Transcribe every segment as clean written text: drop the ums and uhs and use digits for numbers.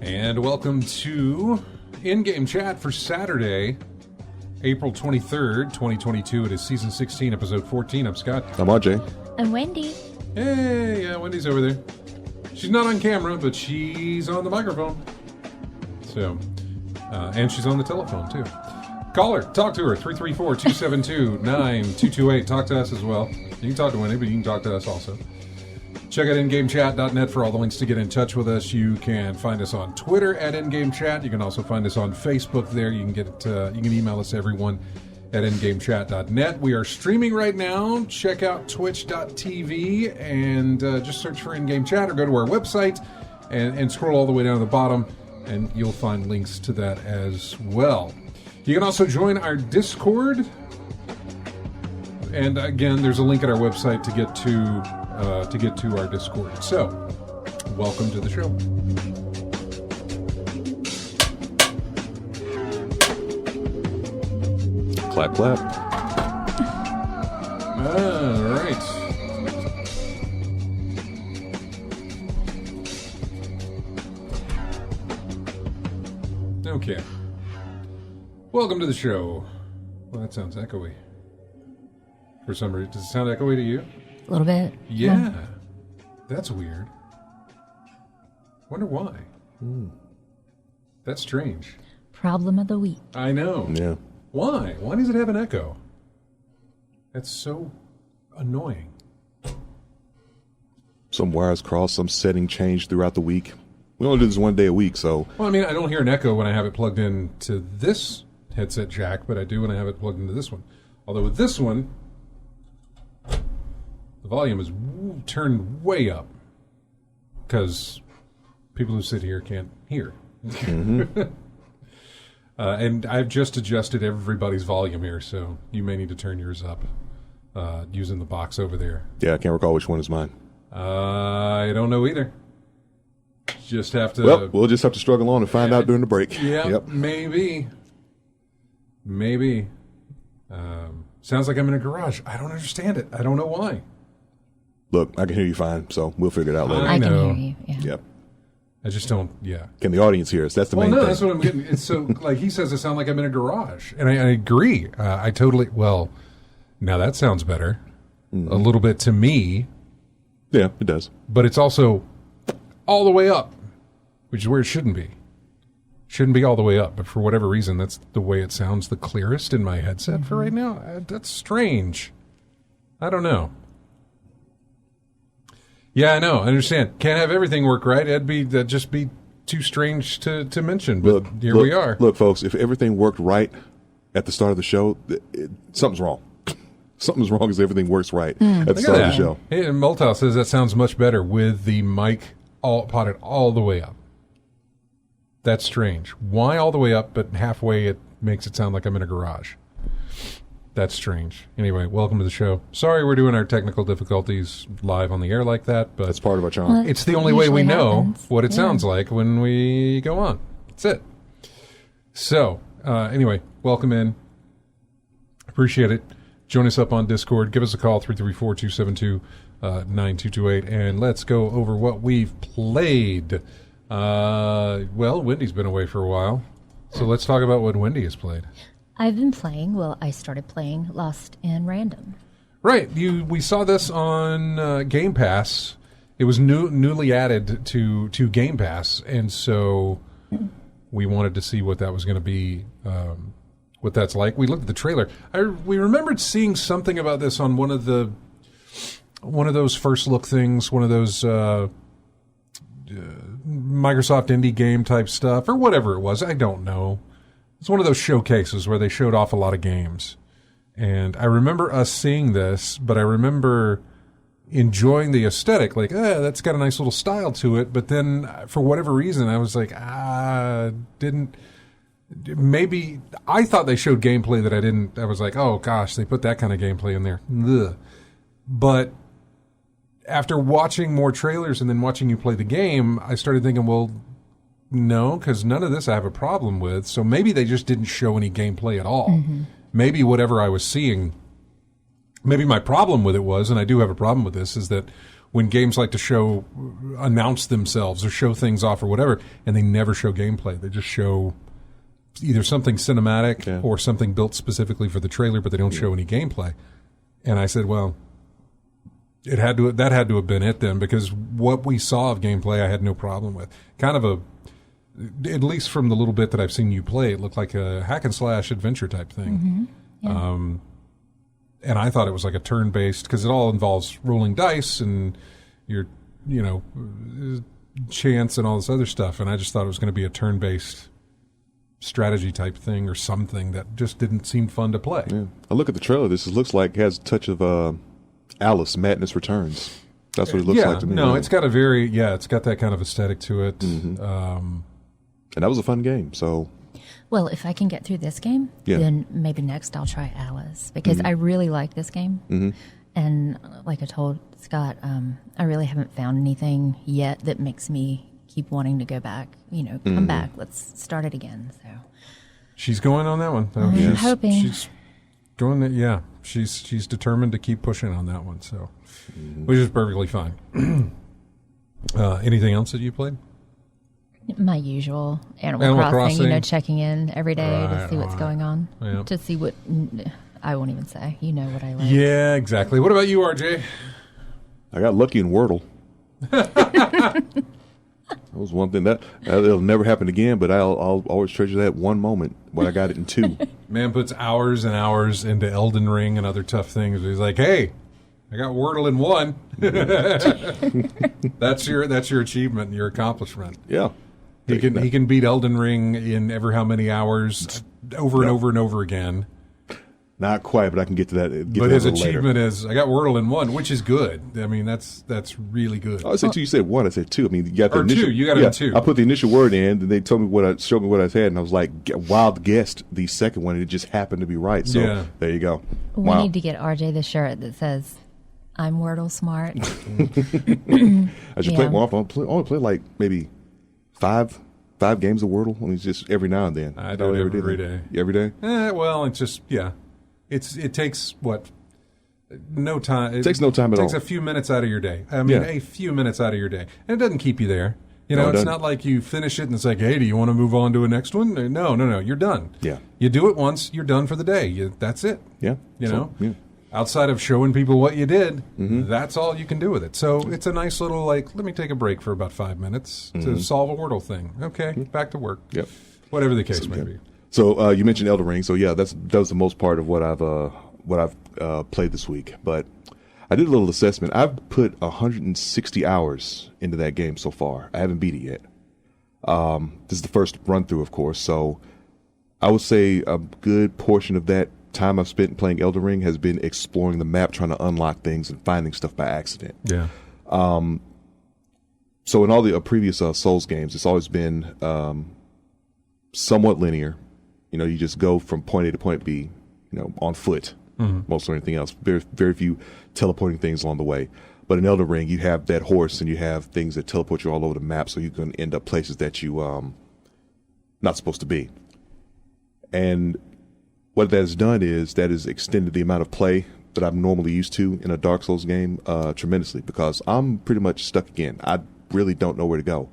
And welcome to in-game chat for Saturday, April 23rd, 2022. It is Season 16, Episode 14. I'm Scott. I'm RJ. I'm Wendy. Hey, yeah, Wendy's over there. She's not on camera, but she's on the microphone. So, and she's on the telephone, too. Call her. Talk to her. 334-272-9228. Talk to us as well. You can talk to Wendy, but you can talk to us also. Check out ingamechat.net for all the links to get in touch with us. You can find us on Twitter at ingamechat. You can also find us on Facebook there. You can you can email us, everyone, at ingamechat.net. We are streaming right now. Check out twitch.tv and just search for In-Game Chat or go to our website and scroll all the way down to the bottom and you'll find links to that as well. You can also join our Discord. And again, there's a link at our website to get to our Discord. So, welcome to the show. Clap, clap. All right. Okay. Welcome to the show. Well, that sounds echoey. For some reason, does it sound echoey to you? A little bit. Yeah. That's weird. Wonder why. That's strange. Problem of the week. I know. Yeah. Why? Why does it have an echo? That's so annoying. Some wires crossed, some setting changed throughout the week. We only do this one day a week, so... Well, I mean, I don't hear an echo when I have it plugged into this headset jack, but I do when I have it plugged into this one. Although with this one, the volume is turned way up because people who sit here can't hear. Mm-hmm. And I've just adjusted everybody's volume here, so you may need to turn yours up using the box over there. Yeah, I can't recall which one is mine. I don't know either. Just have to... Well, we'll just have to struggle on and find out during the break. Yeah, yep. Maybe. Sounds like I'm in a garage. I don't understand it. I don't know why. Look, I can hear you fine, so we'll figure it out later. I can hear you, yeah. Yep. I just don't, yeah. Can the audience hear us? That's the main thing. That's what I'm getting. It's so, like he says, I sound like I'm in a garage. And I agree. I totally, well, now that sounds better. Mm-hmm. A little bit to me. Yeah, it does. But it's also all the way up, which is where it shouldn't be. Shouldn't be all the way up, but for whatever reason, that's the way it sounds the clearest in my headset for right now. That's strange. I don't know. Yeah, I know. I understand. Can't have everything work right. That'd just be too strange to mention. But here we are. Look, folks, if everything worked right at the start of the show, something's wrong. Something's wrong because everything works right at the start of the show. Hey, and Multau says that sounds much better with the mic potted all the way up. That's strange. Why all the way up, but halfway it makes it sound like I'm in a garage? That's strange. Anyway, welcome to the show. Sorry we're doing our technical difficulties live on the air like that, but... That's part of our charm. It's the only way we know what it sounds like when we go on. That's it. So, anyway, welcome in. Appreciate it. Join us up on Discord. Give us a call, 334-272-9228, and let's go over what we've played. Well, Wendy's been away for a while, so let's talk about what Wendy has played. I've been playing, I started playing Lost in Random. Right. We saw this on Game Pass. It was newly added to Game Pass, and so we wanted to see what that was going to be, what that's like. We looked at the trailer. We remembered seeing something about this on one of those first look things, one of those Microsoft indie game type stuff, or whatever it was. I don't know. It's one of those showcases where they showed off a lot of games. And I remember us seeing this, but I remember enjoying the aesthetic, like, that's got a nice little style to it. But then, for whatever reason, I was like, maybe I thought they showed gameplay that I was like, oh gosh, they put that kind of gameplay in there. Ugh. But after watching more trailers and then watching you play the game, I started thinking, well, no, because none of this I have a problem with. So maybe they just didn't show any gameplay at all. Mm-hmm. Maybe whatever I was seeing, maybe my problem with it was, and I do have a problem with this, is that when games like to announce themselves or show things off or whatever, and they never show gameplay. They just show either something cinematic or something built specifically for the trailer, but they don't show any gameplay. And I said, well, that had to have been it then, because what we saw of gameplay I had no problem with. Kind of at least from the little bit that I've seen you play, it looked like a hack and slash adventure type thing. Mm-hmm. Yeah. And I thought it was like a turn-based, because it all involves rolling dice and your, chance and all this other stuff. And I just thought it was going to be a turn-based strategy type thing or something that just didn't seem fun to play. Yeah. I look at the trailer. This looks like it has a touch of Alice Madness Returns. That's what it looks like to me. No, it's got it's got that kind of aesthetic to it. Mm-hmm. And that was a fun game, so... Well, if I can get through this game, then maybe next I'll try Alice, because I really like this game. Mm-hmm. And like I told Scott, I really haven't found anything yet that makes me keep wanting to go back. Come back. Let's start it again. So she's going on that one. I'm hoping. She's going that. Yeah, she's determined to keep pushing on that one. So, which is perfectly fine. Anything else that you played? My usual Animal Crossing, checking in every day to see what's going on, to see what I won't even say. You know what I like. Yeah, exactly. What about you, RJ? I got lucky in Wordle. That was one thing that'll never happen again, but I'll always treasure that one moment when I got it in 2. Man puts hours and hours into Elden Ring and other tough things. He's like, hey, I got Wordle in 1. That's your achievement, your accomplishment. Yeah. He can beat Elden Ring in ever how many hours over and over and over again. Not quite, but I can get to that. But his achievement is, I got Wordle in 1, which is good. I mean, that's really good. I said 2. You said 1. I said 2. I mean, you got the initial. 2. You got it in 2. I put the initial word in, and they showed me what I had, and I was like, wild guessed the second one, and it just happened to be right. So there you go. We need to get RJ the shirt that says, "I'm Wordle smart." I should play more often. I only play like maybe 5 games of Wordle. I mean, it's just every now and then. I do it every day. Every day? Well, it's just it takes no time. It takes no time at all. It takes a few minutes out of your day. I mean, a few minutes out of your day, and it doesn't keep you there. It's not like you finish it and it's like, hey, do you want to move on to a next one? No, you're done. Yeah, you do it once, you're done for the day. That's it. Yeah, Outside of showing people what you did, that's all you can do with it. So it's a nice little, let me take a break for about 5 minutes to solve a Wordle thing. Okay, back to work. Yep. Whatever the case may be. So you mentioned Elden Ring. So that was the most part of what I've played this week. But I did a little assessment. I've put 160 hours into that game so far. I haven't beat it yet. This is the first run through, of course. So I would say a good portion of that time I've spent playing Elden Ring has been exploring the map, trying to unlock things and finding stuff by accident. Yeah. So in all the previous Souls games, it's always been somewhat linear. You just go from point A to point B, on foot, most of anything else. Very, very few teleporting things along the way. But in Elden Ring, you have that horse and you have things that teleport you all over the map, so you can end up places that you not supposed to be. And what that has done is that has extended the amount of play that I'm normally used to in a Dark Souls game tremendously, because I'm pretty much stuck again. I really don't know where to go.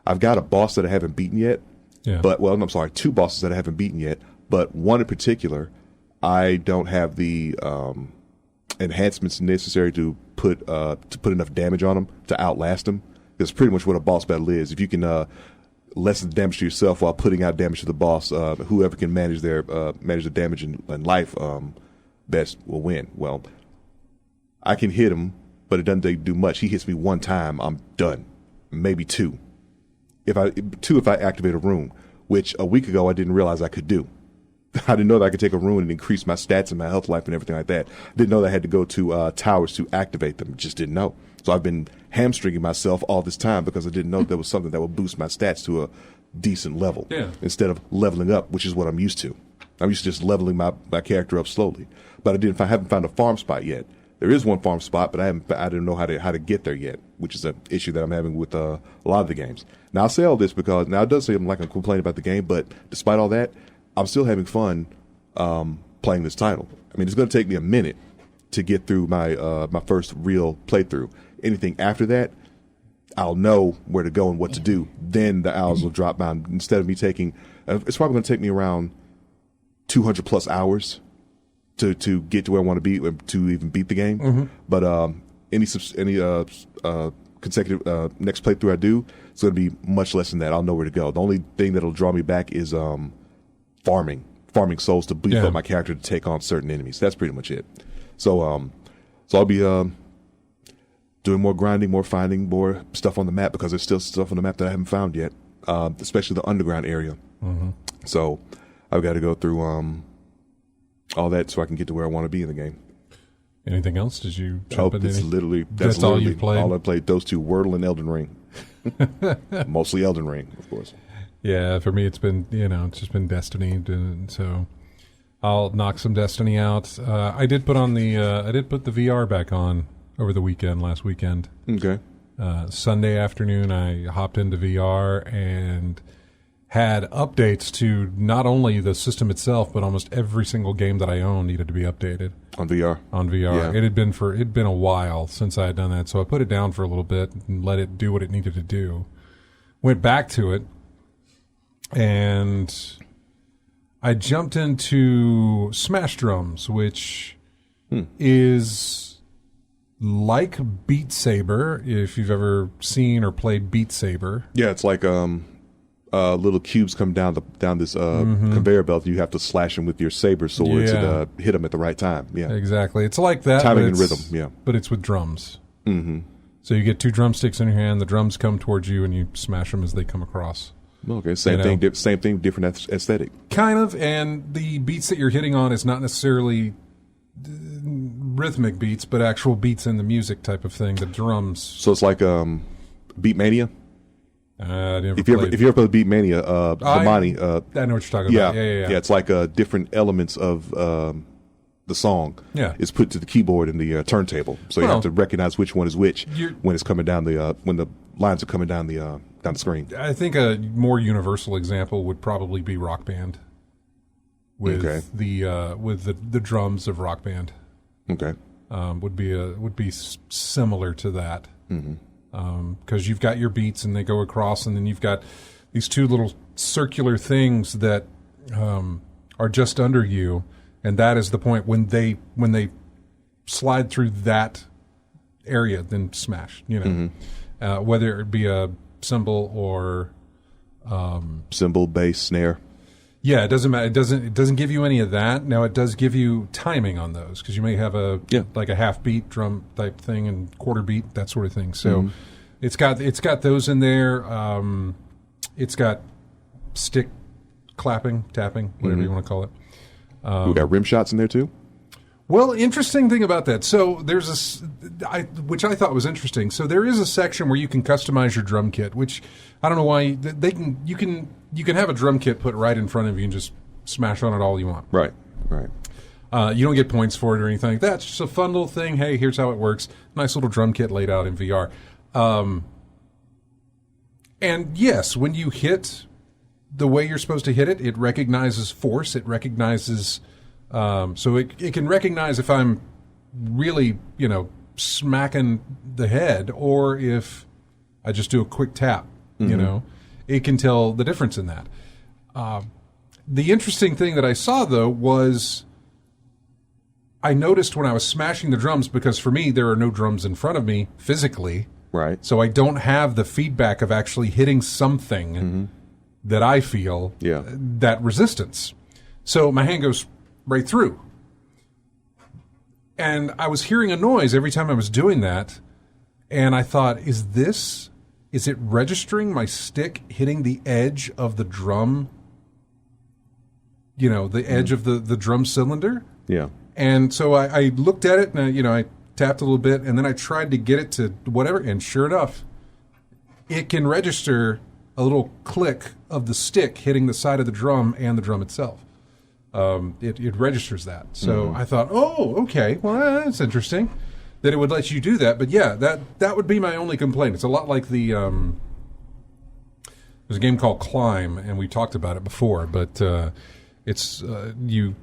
I've got a boss that I haven't beaten yet, I'm sorry, 2 bosses that I haven't beaten yet, but one in particular, I don't have the enhancements necessary to put enough damage on them to outlast them. That's pretty much what a boss battle is. If you can lessen the damage to yourself while putting out damage to the boss. Whoever can manage the damage in life best will win. Well, I can hit him, but it doesn't do much. He hits me one time, I'm done. Maybe two. If I activate a rune, which a week ago I didn't realize I could do. I didn't know that I could take a rune and increase my stats and my health life and everything like that. Didn't know that I had to go to towers to activate them. Just didn't know. So I've been hamstringing myself all this time because I didn't know there was something that would boost my stats to a decent level instead of leveling up, which is what I'm used to. I'm used to just leveling my character up slowly. But I haven't found a farm spot yet. There is one farm spot, but I didn't know how to get there yet, which is an issue that I'm having with a lot of the games. Now, I'll say all this because now it does seem like I'm complaining about the game, but despite all that, I'm still having fun playing this title. I mean, it's going to take me a minute to get through my first real playthrough. Anything after that, I'll know where to go and what to do. Then the hours will drop down. Instead of me taking, it's probably going to take me around 200 plus hours to get to where I want to be to even beat the game. Mm-hmm. But any consecutive next playthrough I do, it's going to be much less than that. I'll know where to go. The only thing that'll draw me back is farming souls to beef up my character to take on certain enemies. That's pretty much it. So I'll be doing more grinding, more finding, more stuff on the map because there's still stuff on the map that I haven't found yet, especially the underground area. Mm-hmm. So I've got to go through all that so I can get to where I want to be in the game. Anything else? Did you jump in? That's all you played? All I played, those two, Wordle and Elden Ring. Mostly Elden Ring, of course. Yeah, for me it's been, it's just been Destiny, so I'll knock some Destiny out. I did put the VR back on over the last weekend. Okay. Sunday afternoon I hopped into VR and had updates to not only the system itself, but almost every single game that I own needed to be updated. On VR? On VR. Yeah. It'd been a while since I had done that, so I put it down for a little bit and let it do what it needed to do. Went back to it, and I jumped into Smash Drums, which is like Beat Saber, if you've ever seen or played Beat Saber. Yeah, it's like little cubes come down this conveyor belt. You have to slash them with your saber swords and hit them at the right time. Yeah, exactly. It's like that. Timing and rhythm. Yeah, but it's with drums. Mm-hmm. So you get two drumsticks in your hand. The drums come towards you, and you smash them as they come across. Okay, same thing, different aesthetic. Kind of, and the beats that you're hitting on is not necessarily rhythmic beats, but actual beats in the music type of thing. The drums. So it's like Beatmania. If you ever played Beatmania, Zamani, I know what you're talking about. Yeah. It's like different elements of the song. Yeah, is put to the keyboard and the turntable, so you have to recognize which one is which when it's coming down when the lines are coming down the screen. I think a more universal example would probably be Rock Band. With the drums of Rock Band. Okay. Would be similar to that. Mm-hmm. Because you've got your beats and they go across, and then you've got these two little circular things that are just under you, and that is the point when they slide through that area, then smash. Mm-hmm. Whether it be a cymbal or cymbal, bass, snare. Yeah, it doesn't matter. It doesn't give you any of that. Now it does give you timing on those because you may have like a half beat drum type thing and quarter beat, that sort of thing. So it's got those in there. It's got stick clapping, tapping, whatever you want to call it. We got rim shots in there too. Well, interesting thing about that. So there's which I thought was interesting. So there is a section where you can customize your drum kit, which I don't know why you can have a drum kit put right in front of you and just smash on it all you want. Right. You don't get points for it or anything like that. It's just a fun little thing. Hey, here's how it works. Nice little drum kit laid out in VR. And yes, when you hit the way you're supposed to hit it, it recognizes force. It recognizes... so it can recognize if I'm really, smacking the head or if I just do a quick tap, It can tell the difference in that. The interesting thing that I saw, though, was I noticed when I was smashing the drums, because for me, there are no drums in front of me physically. Right. So I don't have the feedback of actually hitting something that I feel that resistance. So my hand goes right through. And I was hearing a noise every time I was doing that. And I thought, is it registering my stick hitting the edge of the drum? The edge of the drum cylinder? Yeah. And so I looked at it and, I tapped a little bit and then I tried to get it to whatever. And sure enough, it can register a little click of the stick hitting the side of the drum and the drum itself. It registers that. So I thought, oh, okay, well, that's interesting that it would let you do that. But yeah, that would be my only complaint. It's a lot like there's a game called Climb, and we talked about it before, but it's you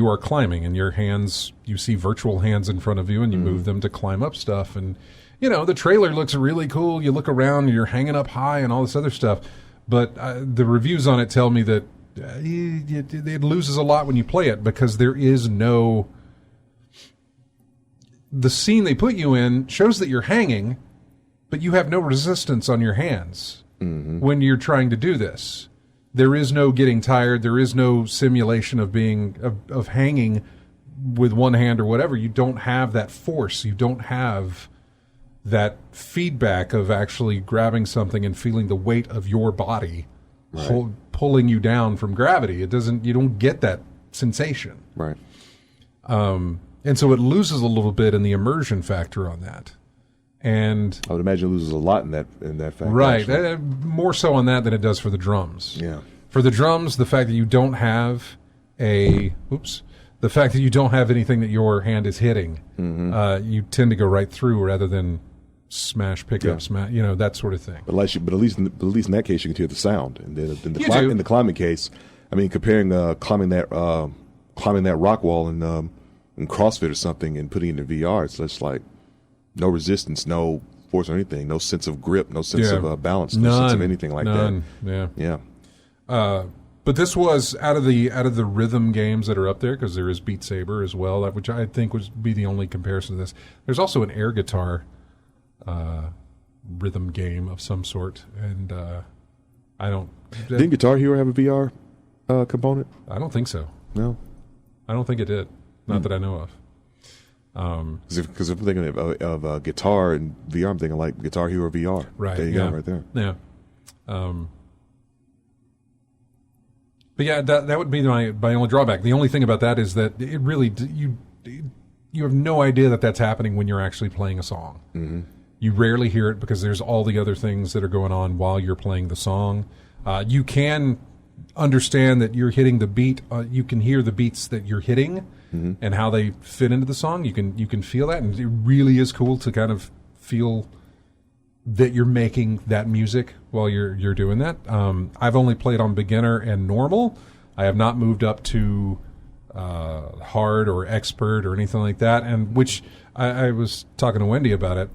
are climbing, and your hands, you see virtual hands in front of you, and you move them to climb up stuff. And, the trailer looks really cool. You look around, and you're hanging up high and all this other stuff. But the reviews on it tell me that it loses a lot when you play it because there is no... The scene they put you in shows that you're hanging, but you have no resistance on your hands when you're trying to do this. There is no getting tired. There is no simulation of hanging with one hand or whatever. You don't have that force. You don't have that feedback of actually grabbing something and feeling the weight of your body pulling you down from gravity. You don't get that sensation. Right. And so it loses a little bit in the immersion factor on that. And I would imagine it loses a lot in that factor. Right. More so on that than it does for the drums. Yeah. For the drums, the fact that you don't have anything that your hand is hitting, you tend to go right through rather than smash, pick up, smash, that sort of thing. But at least in that case, you can hear the sound. And then in the climbing case, I mean, comparing climbing that rock wall in CrossFit or something and putting it in VR, it's just like no resistance, no force or anything, no sense of grip, no sense of balance, no sense of anything like that. Yeah. But this was out of the rhythm games that are up there, because there is Beat Saber as well, which I think would be the only comparison to this. There's also an air guitar rhythm game of some sort, and I don't. Didn't Guitar Hero have a VR component? I don't think so. No, I don't think it did. Not that I know of. Because if I'm thinking of guitar and VR, I'm thinking like Guitar Hero VR. Right. There you go, right there. Yeah. But yeah, that would be my only drawback. The only thing about that is that it really you have no idea that that's happening when you're actually playing a song. Mm-hmm. You rarely hear it because there's all the other things that are going on while you're playing the song. You can understand that you're hitting the beat. You can hear the beats that you're hitting and how they fit into the song. You can feel that, and it really is cool to kind of feel that you're making that music while you're doing that. I've only played on beginner and normal. I have not moved up to hard or expert or anything like that. And which I was talking to Wendy about it.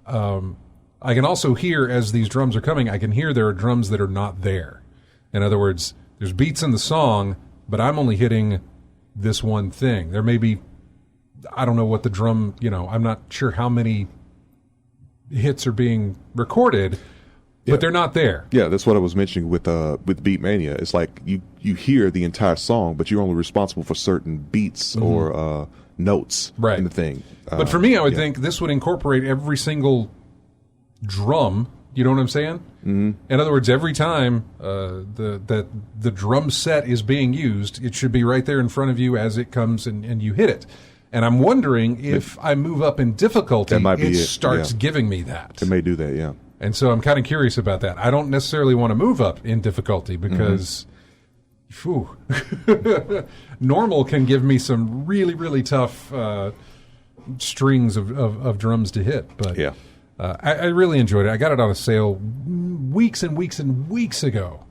I can also hear, as these drums are coming, I can hear there are drums that are not there. In other words, there's beats in the song, but I'm only hitting this one thing. There may be, I don't know what the drum, I'm not sure how many hits are being recorded, but they're not there. Yeah, that's what I was mentioning with Beatmania. It's like you hear the entire song, but you're only responsible for certain beats or notes in the thing. But for me, I would think this would incorporate every single drum. You know what I'm saying? Mm-hmm. In other words, every time the drum set is being used, it should be right there in front of you as it comes and you hit it. And I'm wondering if I move up in difficulty, it starts giving me that. It may do that, yeah. And so I'm kind of curious about that. I don't necessarily want to move up in difficulty because normal can give me some really, really tough strings of drums to hit. But I really enjoyed it. I got it on a sale weeks and weeks and weeks ago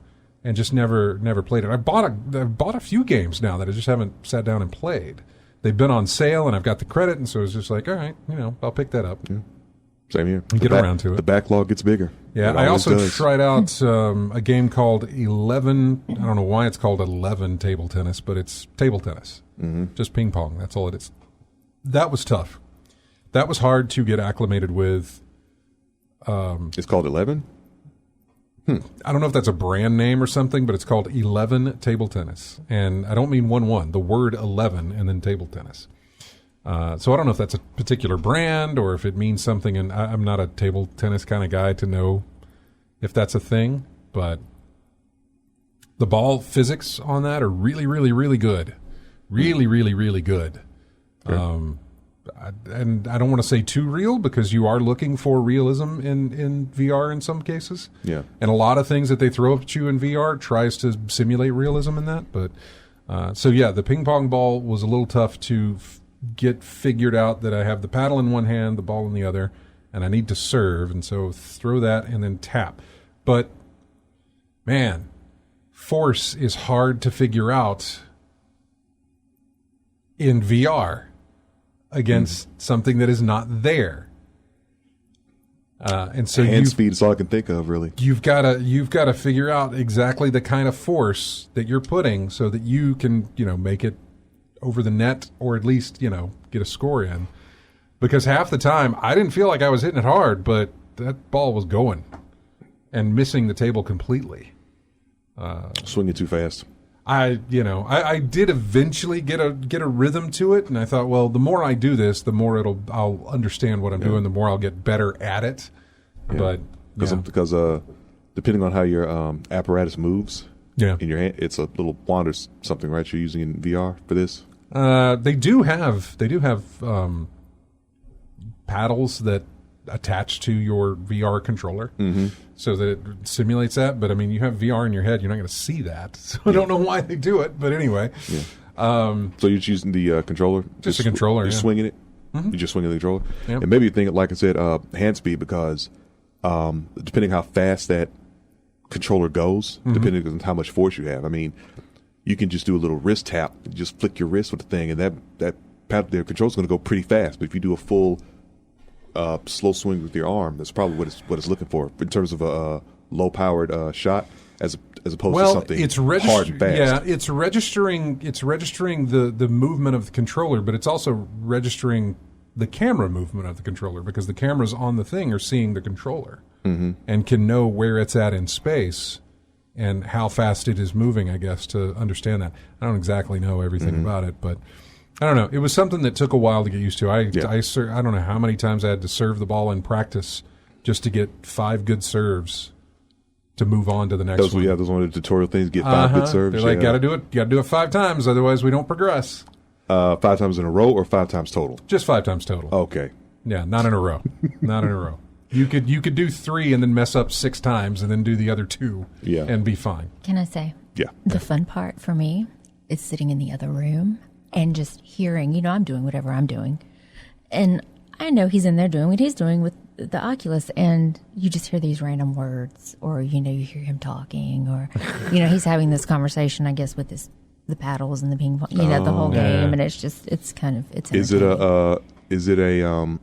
and just never played it. I've bought a few games now that I just haven't sat down and played. They've been on sale, and I've got the credit, and so it's just like, all right, I'll pick that up. Yeah. Same here. Get around to it. The backlog gets bigger. Yeah, I also tried out a game called 11. I don't know why it's called 11 Table Tennis, but it's table tennis. Mm-hmm. Just ping pong. That's all it is. That was tough. That was hard to get acclimated with. It's called 11? I don't know if that's a brand name or something, but it's called 11 Table Tennis. And I don't mean 1-1, the word 11 and then table tennis. So I don't know if that's a particular brand or if it means something. And I'm not a table tennis kind of guy to know if that's a thing. But the ball physics on that are really, really, really good. Really, really, really good. Okay. And I don't want to say too real because you are looking for realism in VR in some cases. Yeah. And a lot of things that they throw at you in VR tries to simulate realism in that. But so, yeah, the ping pong ball was a little tough to get figured out that I have the paddle in one hand, the ball in the other, and I need to serve. And so throw that and then tap. But, man, force is hard to figure out in VR against something that is not there, and so hand speed is all I can think of. Really, you've got to figure out exactly the kind of force that you're putting so that you can make it over the net or at least get a score in. Because half the time I didn't feel like I was hitting it hard, but that ball was going and missing the table completely. Swinging too fast. I did eventually get a rhythm to it, and I thought, well, the more I do this, the more I'll understand what I'm doing, the more I'll get better at it. Yeah. But because depending on how your apparatus moves, in your hand, it's a little wand or something, right? You're using in VR for this. They do have paddles that attach to your VR controller, so that it simulates that. But I mean, you have VR in your head, you're not going to see that. So I don't know why they do it, but anyway. Yeah. So you're just using the controller? Just a controller, You're swinging it? You're just swinging the controller? Yep. And maybe you think, like I said, hand speed, because depending how fast that controller goes, depending on how much force you have. I mean, you can just do a little wrist tap, just flick your wrist with the thing, and that the controller's going to go pretty fast. But if you do a full slow swing with your arm, that's probably what it's looking for in terms of a low-powered shot, as opposed to something hard and fast. Yeah, it's registering the movement of the controller, but it's also registering the camera movement of the controller, because the cameras on the thing are seeing the controller and can know where it's at in space and how fast it is moving, I guess, to understand that. I don't exactly know everything about it, but I don't know. It was something that took a while to get used to. I don't know how many times I had to serve the ball in practice just to get 5 good serves to move on to the next one. Those one of the tutorial things, get 5 good serves. They're like, got to do it 5 times, otherwise we don't progress. 5 times in a row or 5 times total? Just 5 times total. Okay. Yeah, not in a row. Not in a row. You could do 3 and then mess up 6 times and then do the other 2 and be fine. Can I say? Yeah. The fun part for me is sitting in the other room and just hearing, I'm doing whatever I'm doing. And I know he's in there doing what he's doing with the Oculus, and you just hear these random words, or, you hear him talking, or, he's having this conversation, I guess, with the paddles and the ping pong, the whole game, and it's Is it a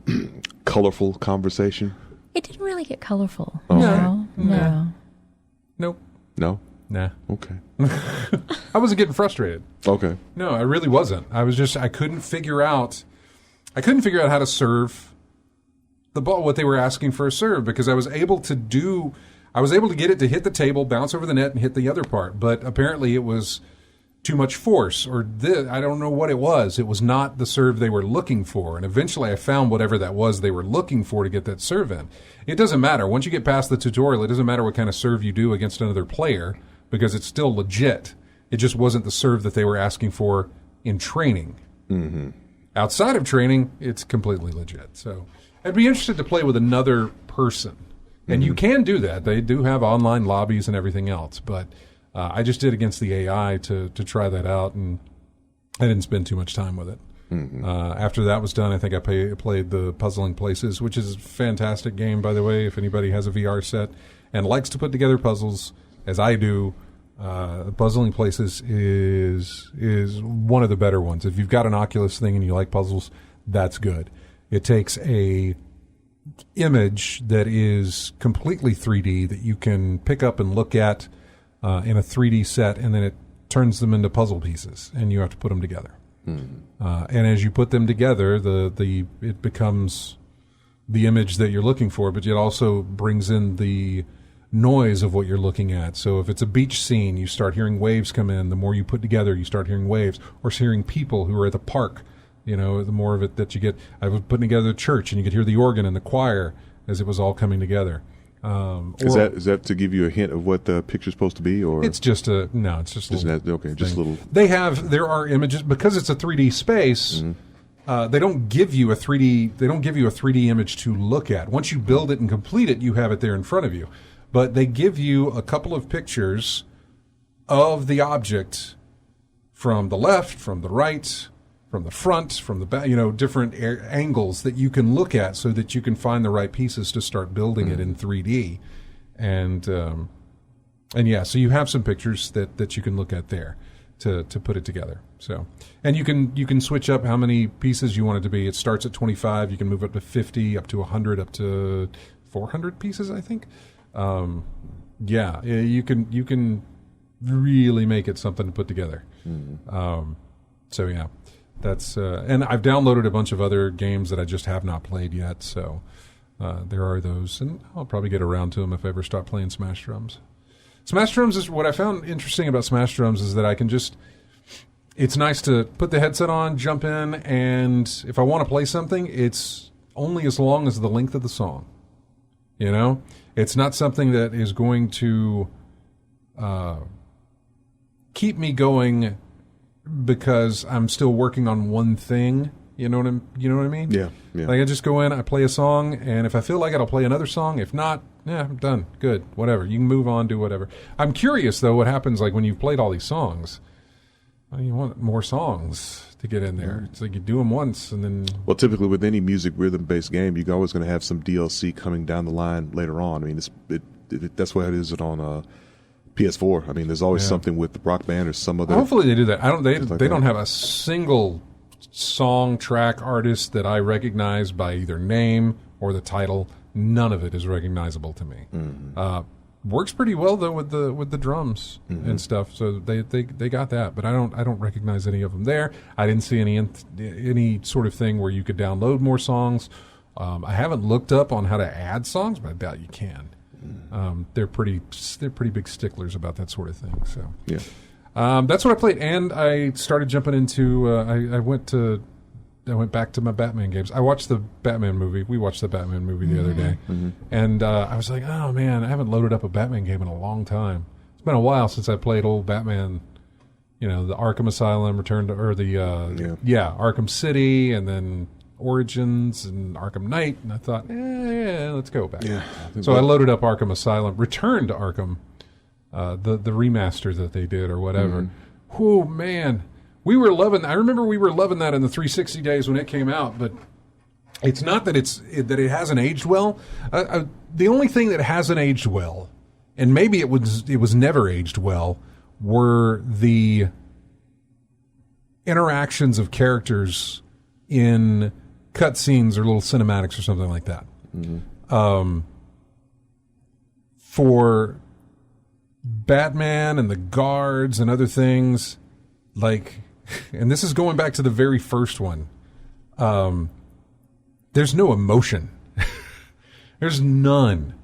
colorful conversation? It didn't really get colorful. Oh. No. Nope. No? Nah. Okay. I wasn't getting frustrated. Okay. No, I really wasn't. I couldn't figure out how to serve the ball, what they were asking for a serve, because I was able to get it to hit the table, bounce over the net, and hit the other part. But apparently it was too much force, or I don't know what it was. It was not the serve they were looking for. And eventually I found whatever that was they were looking for to get that serve in. It doesn't matter. Once you get past the tutorial, it doesn't matter what kind of serve you do against another player, because it's still legit. It just wasn't the serve that they were asking for in training. Outside of training, it's completely legit. So I'd be interested to play with another person. And you can do that. They do have online lobbies and everything else. But I just did against the AI to try that out, and I didn't spend too much time with it. After that was done, I think I played the Puzzling Places, which is a fantastic game, by the way, if anybody has a VR set and likes to put together puzzles, as I do. Puzzling Places is one of the better ones. If you've got an Oculus thing and you like puzzles, that's good. It takes a image that is completely 3D that you can pick up and look at in a 3D set, and then it turns them into puzzle pieces, and you have to put them together. And as you put them together, it becomes the image that you're looking for, but it also brings in the noise of what you're looking at. So if it's a beach scene, you start hearing waves come in. The more you put together, you start hearing waves, or hearing people who are at the park. The more of it that you get. I was putting together a church, and you could hear the organ and the choir as it was all coming together. Is that to give you a hint of what the picture's supposed to be, or it's just a just a little just a little. There are images because it's a 3D space. They don't give you a 3D image to look at. Once you build it and complete it, you have it there in front of you. But they give you a couple of pictures of the object from the left, from the right, from the front, from the back, different angles that you can look at so that you can find the right pieces to start building it in 3D. And so you have some pictures that you can look at there to put it together. So, and you can switch up how many pieces you want it to be. It starts at 25. You can move up to 50, up to 100, up to 400 pieces, I think. You can really make it something to put together. So yeah. That's and I've downloaded a bunch of other games that I just have not played yet. So there are those, and I'll probably get around to them if I ever stop playing Smash Drums. Smash Drums is what I found interesting about Smash Drums is that I can just. It's nice to put the headset on, jump in, and if I want to play something, it's only as long as the length of the song. It's not something that is going to keep me going. Because I'm still working on one thing, you know what I mean? Yeah. Like I just go in, I play a song, and if I feel like it, I'll play another song. If not, I'm done. Good, whatever. You can move on, do whatever. I'm curious though, what happens like when you've played all these songs? You want more songs to get in there. It's like you do them once, and then. Well, typically with any music rhythm-based game, you're always going to have some DLC coming down the line later on. I mean, that's what it is on. PS4. I mean, there's always something with the Rock Band or some other. Hopefully they do that. They don't have a single song track artist that I recognize by either name or the title. None of it is recognizable to me. Works pretty well though with the drums and stuff. So they got that, but I don't recognize any of them there. I didn't see any sort of thing where you could download more songs. I haven't looked up on how to add songs, but I doubt you can. They're pretty big sticklers about that sort of thing. So that's what I played, and I started jumping into. I went back to my Batman games. I watched the Batman movie. We watched the Batman movie the other day, and I was like, oh man, I haven't loaded up a Batman game in a long time. It's been a while since I played old Batman. The Arkham Asylum, Arkham City, and then Origins and Arkham Knight, and I thought, let's go back. Yeah. So I loaded up Arkham Asylum, returned to Arkham, the remaster that they did or whatever. Oh man, I remember we were loving that in the 360 days when it came out, but it's not that it hasn't aged well. The only thing that hasn't aged well, and maybe it was never aged well, were the interactions of characters in cutscenes or little cinematics or something like that. For Batman and the guards and other things, like, and this is going back to the very first one, there's no emotion. There's none.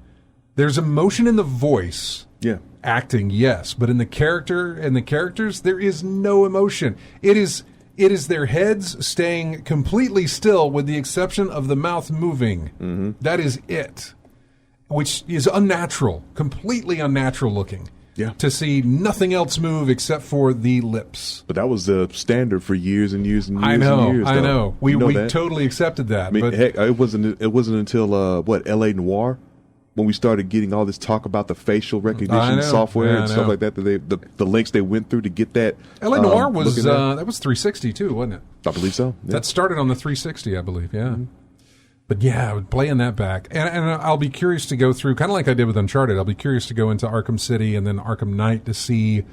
There's emotion in the voice. Yeah. Acting, yes, but in the characters, there is no emotion. It is their heads staying completely still with the exception of the mouth moving. That is it. Which is unnatural, completely unnatural looking. Yeah. To see nothing else move except for the lips. But that was the standard for years and years and years. I know. I know. We totally accepted that. I mean, but heck, it wasn't until L.A. Noire when we started getting all this talk about the facial recognition software and stuff like that, the links they went through to get that. L.A. Noire was that was 360 too, wasn't it? I believe so. Yeah. That started on the 360, I believe. Yeah. But yeah, playing that back, and I'll be curious to go through, kind of like I did with Uncharted. I'll be curious to go into Arkham City and then Arkham Knight to see,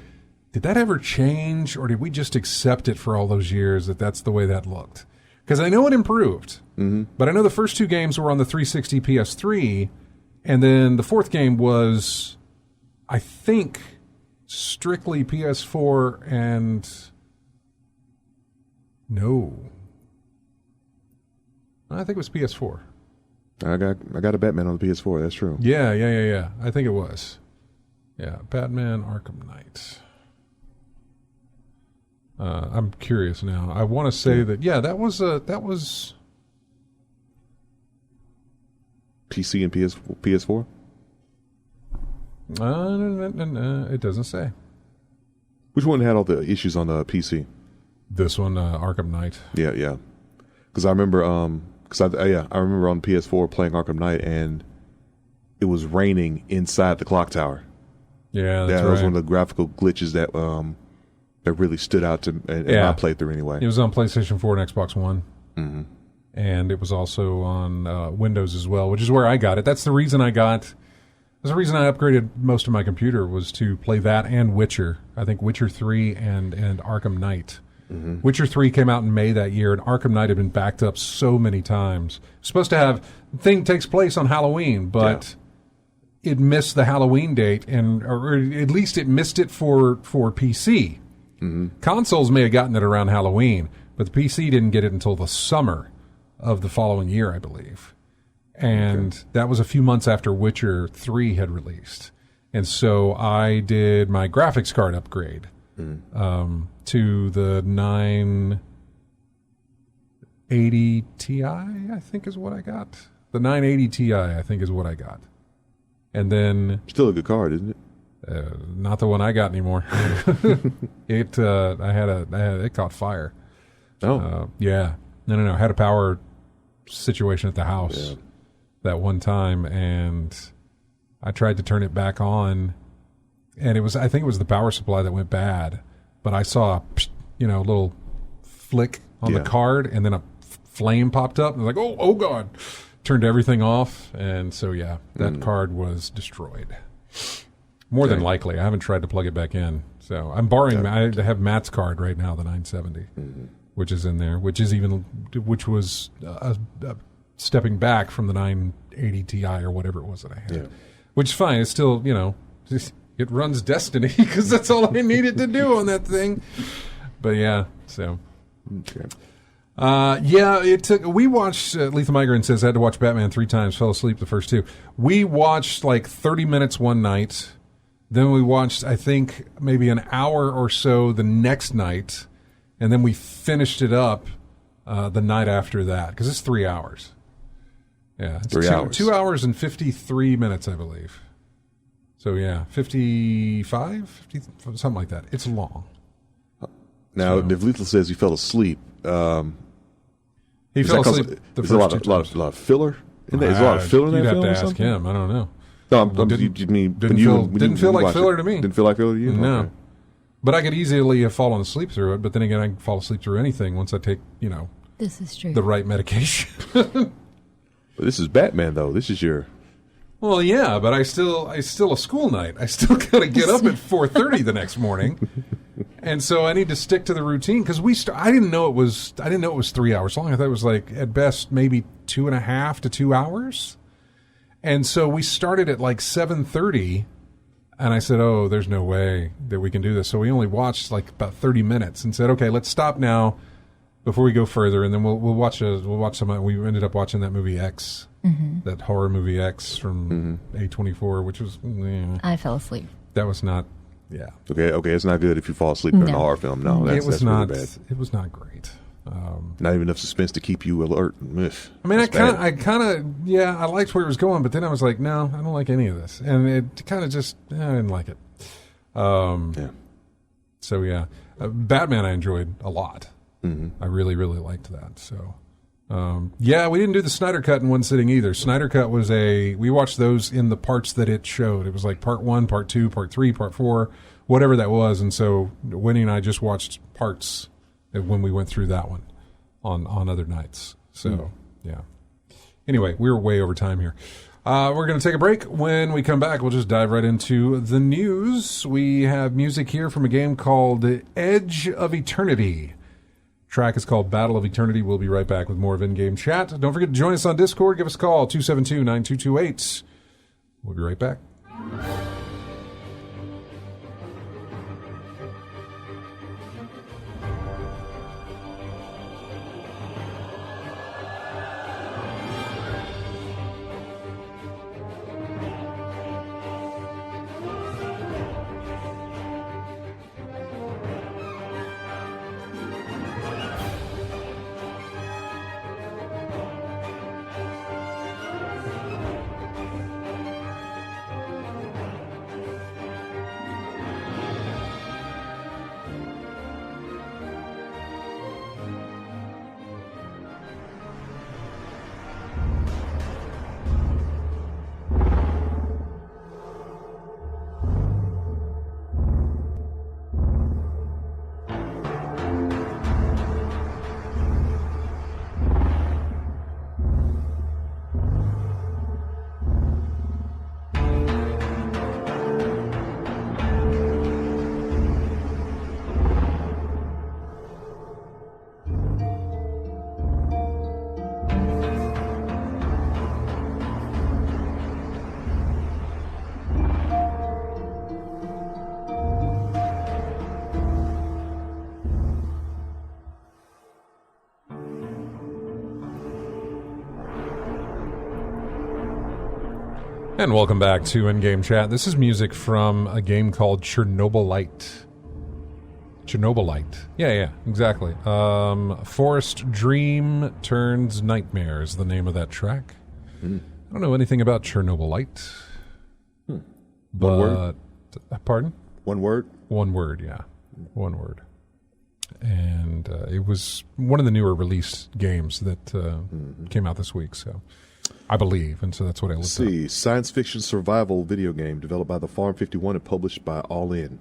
did that ever change, or did we just accept it for all those years that that's the way that looked? Because I know it improved, but I know the first two games were on the 360 PS3, and then the fourth game was, I think, strictly PS4 and no. I think it was PS4. I got a Batman on the PS4. That's true. Yeah. I think it was. Yeah, Batman Arkham Knight. I'm curious now. I want to say that that was PC and PS4. It doesn't say. Which one had all the issues on the PC? This one, Arkham Knight. Yeah. Because I remember, I remember on PS4 playing Arkham Knight, and it was raining inside the clock tower. Yeah, that was one of the graphical glitches that really stood out in my playthrough anyway. It was on PlayStation 4 and Xbox One. Mm-hmm. And it was also on Windows as well, which is where I got it. That's the reason I upgraded most of my computer, was to play that and Witcher. I think Witcher 3 and Arkham Knight. Mm-hmm. Witcher 3 came out in May that year, and Arkham Knight had been backed up so many times. Supposed to have thing takes place on Halloween, but it missed the Halloween date, or at least it missed it for PC. Mm-hmm. Consoles may have gotten it around Halloween, but the PC didn't get it until the summer of the following year, I believe. And that was a few months after Witcher 3 had released. And so I did my graphics card upgrade to the 980 Ti, I think is what I got. The 980 Ti, I think, is what I got. And then... Still a good card, isn't it? Not the one I got anymore. It caught fire. Oh. Yeah. No. I had a power situation at the house that one time, and I tried to turn it back on, and I think it was the power supply that went bad, but I saw a little flick on the card, and then a flame popped up, and I was like, oh God. Turned everything off, and so that card was destroyed. More than likely. I haven't tried to plug it back in. So I'm borrowing. I have Matt's card right now, the 970, which is in there, which was stepping back from the 980 Ti or whatever it was that I had. Which is fine. It's still, it runs Destiny because that's all I needed to do on that thing. But so. Okay. It took. We watched. Lethal Migrant says I had to watch Batman 3 times. Fell asleep the first 2. We watched like 30 minutes one night. Then we watched, I think, maybe an hour or so the next night, and then we finished it up the night after that because it's 3 hours. Yeah, it's 3 hours. 2 hours and 53 minutes, I believe. So 55, 50, something like that. It's long. Now, if Lethal says he fell asleep. He fell asleep the first 2 times. A lot of filler in that? Is a lot of filler in that film? You'd have to ask him. I don't know. No, didn't feel like filler to me. Didn't feel like filler to you? No. Okay. But I could easily have fallen asleep through it. But then again, I can fall asleep through anything once I take, this is true, the right medication. But this is Batman, though. This is your... Well, yeah, but I still a school night. I still got to get up at 4:30 the next morning. And so I need to stick to the routine because I didn't know it was 3 hours long. I thought it was like at best maybe 2.5 to 2 hours. And so we started at like 7:30, and I said, "Oh, there's no way that we can do this." So we only watched like about 30 minutes and said, "Okay, let's stop now before we go further, and then we'll watch some." We ended up watching that movie X, that horror movie X from A24, which was. I fell asleep. That was not. Yeah. Okay. It's not good if you fall asleep during a horror film. No, that's not. Really bad. It was not great. Not even enough suspense to keep you alert. I mean, I liked where it was going, but then I was like, no, I don't like any of this, and it kind of just, I didn't like it. So Batman I enjoyed a lot. I really, really liked that. So, we didn't do the Snyder Cut in one sitting either. Snyder Cut was we watched those in the parts that it showed. It was like part 1, part 2, part 3, part 4, whatever that was. And so Winnie and I just watched parts when we went through that one on other nights. So, Anyway, we were way over time here. We're going to take a break. When we come back, we'll just dive right into the news. We have music here from a game called Edge of Eternity. Track is called Battle of Eternity. We'll be right back with more of In-Game Chat. Don't forget to join us on Discord. Give us a call, 272-9228. We'll be right back. And welcome back to In-Game Chat. This is music from a game called Chernobylite. Yeah, exactly. Forest Dream Turns Nightmare is the name of that track. I don't know anything about Chernobylite. But, One word? Pardon? One word? One word, yeah. One word. And it was one of the newer released games that came out this week, so I believe, and so that's what I looked up. Science fiction survival video game developed by the Farm 51 and published by All In.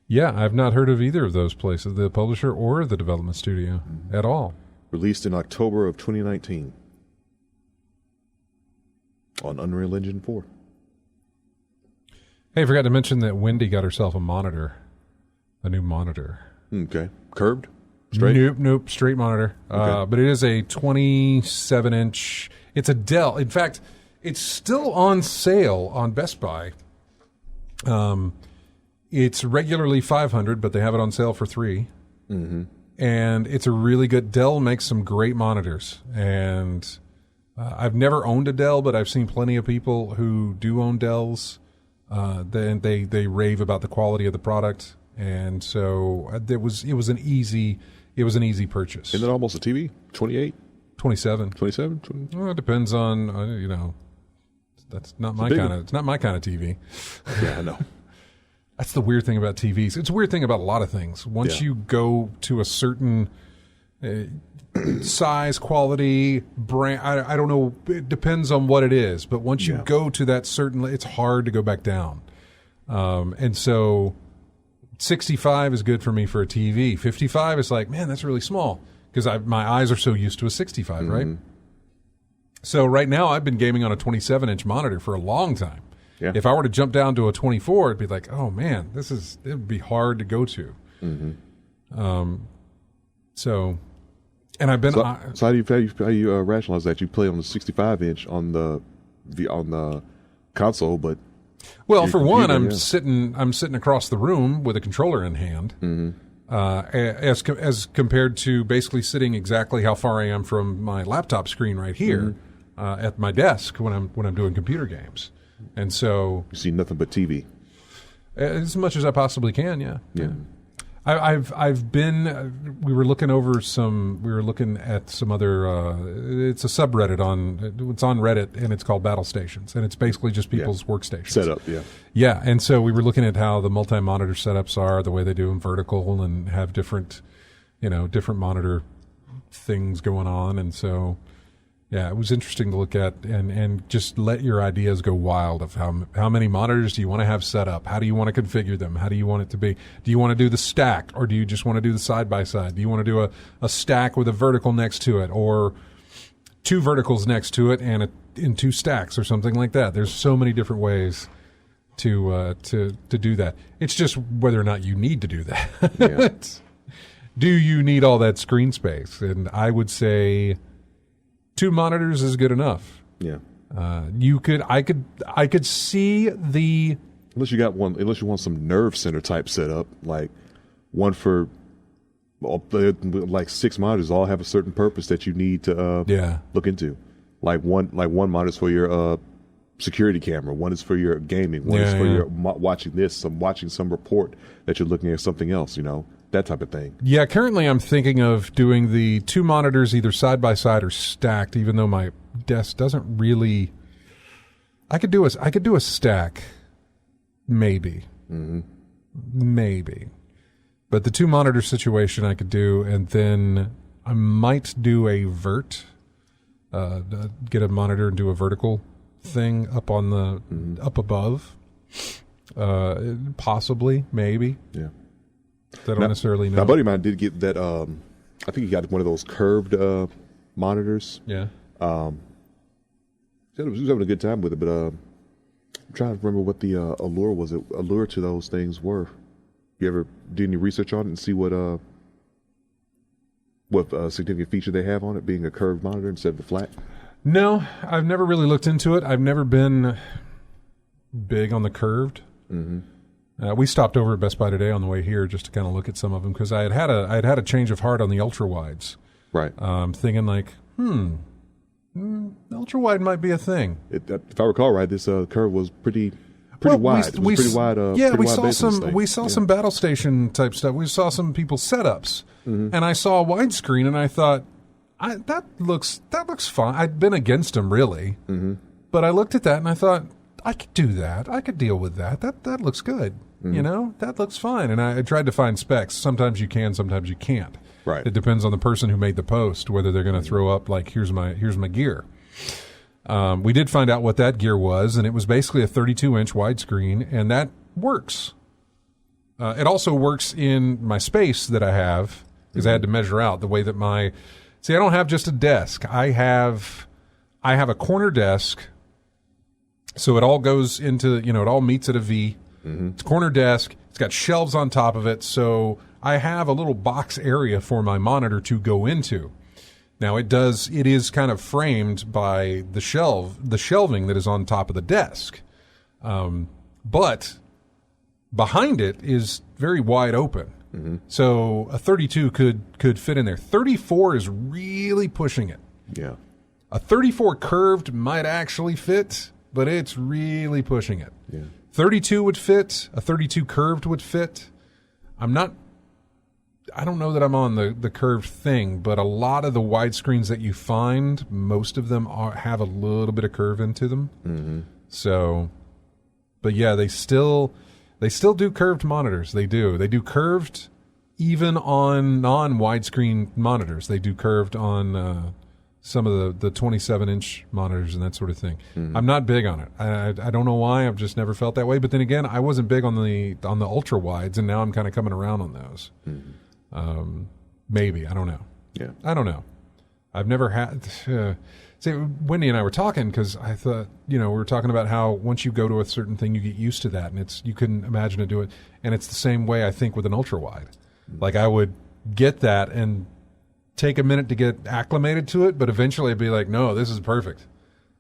Yeah, I've not heard of either of those places, the publisher or the development studio at all. Released in October of 2019 on Unreal Engine 4. Hey, I forgot to mention that Wendy got herself a new monitor. Okay. Curved? Straight? Nope, straight monitor. Okay. But it is a 27-inch. It's a Dell. In fact, it's still on sale on Best Buy. It's regularly $500, but they have it on sale for $300. And it's a really good. Dell makes some great monitors, and I've never owned a Dell, but I've seen plenty of people who do own Dells. They rave about the quality of the product, and so it was an easy purchase. Isn't it almost a TV? 28? 27. 27? 20? Well, it depends on that's not my kind of. It's not my kind of TV. Yeah, I know. That's the weird thing about TVs. It's a weird thing about a lot of things. Once you go to a certain size, quality, brand, I don't know. It depends on what it is. But once you go to that certain, it's hard to go back down. And so 65 is good for me for a TV. 55 is like, man, that's really small because my eyes are so used to a 65, right? So right now I've been gaming on a 27-inch monitor for a long time. Yeah. If I were to jump down to a 24, it'd be like, oh man, it would be hard to go to. So, and I've been. So how do you rationalize that? You play on the 65-inch on the console, but well, for one, I'm sitting across the room with a controller in hand, as compared to basically sitting exactly how far I am from my laptop screen right here at my desk when I'm doing computer games. And so you see nothing but TV as much as I possibly can. Yeah. I've been. We were looking at some other. It's a subreddit it's on Reddit, and it's called Battle Stations, and it's basically just people's workstations setup. Yeah. And so we were looking at how the multi-monitor setups are, the way they do them vertical, and have different monitor things going on, and so. Yeah, it was interesting to look at and just let your ideas go wild of how many monitors do you want to have set up? How do you want to configure them? How do you want it to be? Do you want to do the stack, or do you just want to do the side-by-side? Do you want to do a stack with a vertical next to it, or two verticals next to it and in two stacks or something like that? There's so many different ways to do that. It's just whether or not you need to do that. Yeah. Do you need all that screen space? And I would say 2 monitors is good enough. Yeah. I could see the unless you want some nerve center type setup, like one for like 6 monitors all have a certain purpose that you need to look into. Like one monitor's for your security camera, one is for your gaming, one is for your watching some report that you're looking at something else, that type of thing. Yeah, currently I'm thinking of doing the 2 monitors either side by side or stacked, even though my desk doesn't really. I could do a stack, maybe, maybe, but the 2 monitor situation I could do, and then I might do a get a monitor and do a vertical thing up on the up above, possibly, maybe. Yeah. I don't necessarily know. My buddy of mine did get that. I think he got one of those curved monitors. Yeah. He was having a good time with it, but I'm trying to remember what the allure to those things were. You ever did any research on it and see what significant feature they have on it being a curved monitor instead of a flat? No, I've never really looked into it. I've never been big on the curved. We stopped over at Best Buy today on the way here just to kind of look at some of them because I had had a change of heart on the ultra wides. Right. Thinking like, ultra wide might be a thing. If I recall right, this curve was pretty wide. It was pretty wide. We saw some battle station type stuff. We saw some people's setups, and I saw a widescreen, and I thought, that looks fine. I'd been against them really, but I looked at that and I thought, I could do that. I could deal with that. That looks good. You know, that looks fine. And I tried to find specs. Sometimes you can, sometimes you can't. Right. It depends on the person who made the post, whether they're going to throw up like, here's my gear. We did find out what that gear was, and it was basically a 32-inch widescreen, and that works. It also works in my space that I have, because I had to measure out the way that I don't have just a desk. I have a corner desk, so it all goes into, it all meets at a V. It's a corner desk. It's got shelves on top of it, so I have a little box area for my monitor to go into. Now it is kind of framed by the shelving that is on top of the desk. But behind it is very wide open. So a 32 could fit in there. 34 is really pushing it. Yeah. A 34 curved might actually fit, but it's really pushing it. Yeah. 32 would fit. A 32 curved would fit. I don't know that I'm on the curved thing, but a lot of the widescreens that you find, most of them have a little bit of curve into them. So, but yeah, they still do curved monitors. They do curved even on non-widescreen monitors. They do curved on some of the 27-inch monitors and that sort of thing. I'm not big on it. I don't know why. I've just never felt that way. But then again, I wasn't big on the ultra wides, and now I'm kind of coming around on those. Maybe. I don't know. Yeah. I don't know. I've never had... see, Wendy and I were talking because I thought, we were talking about how once you go to a certain thing, you get used to that, and you couldn't imagine to do it. And it's the same way, I think, with an ultra wide. Like, I would get that and take a minute to get acclimated to it, but eventually I'd be like, no, this is perfect.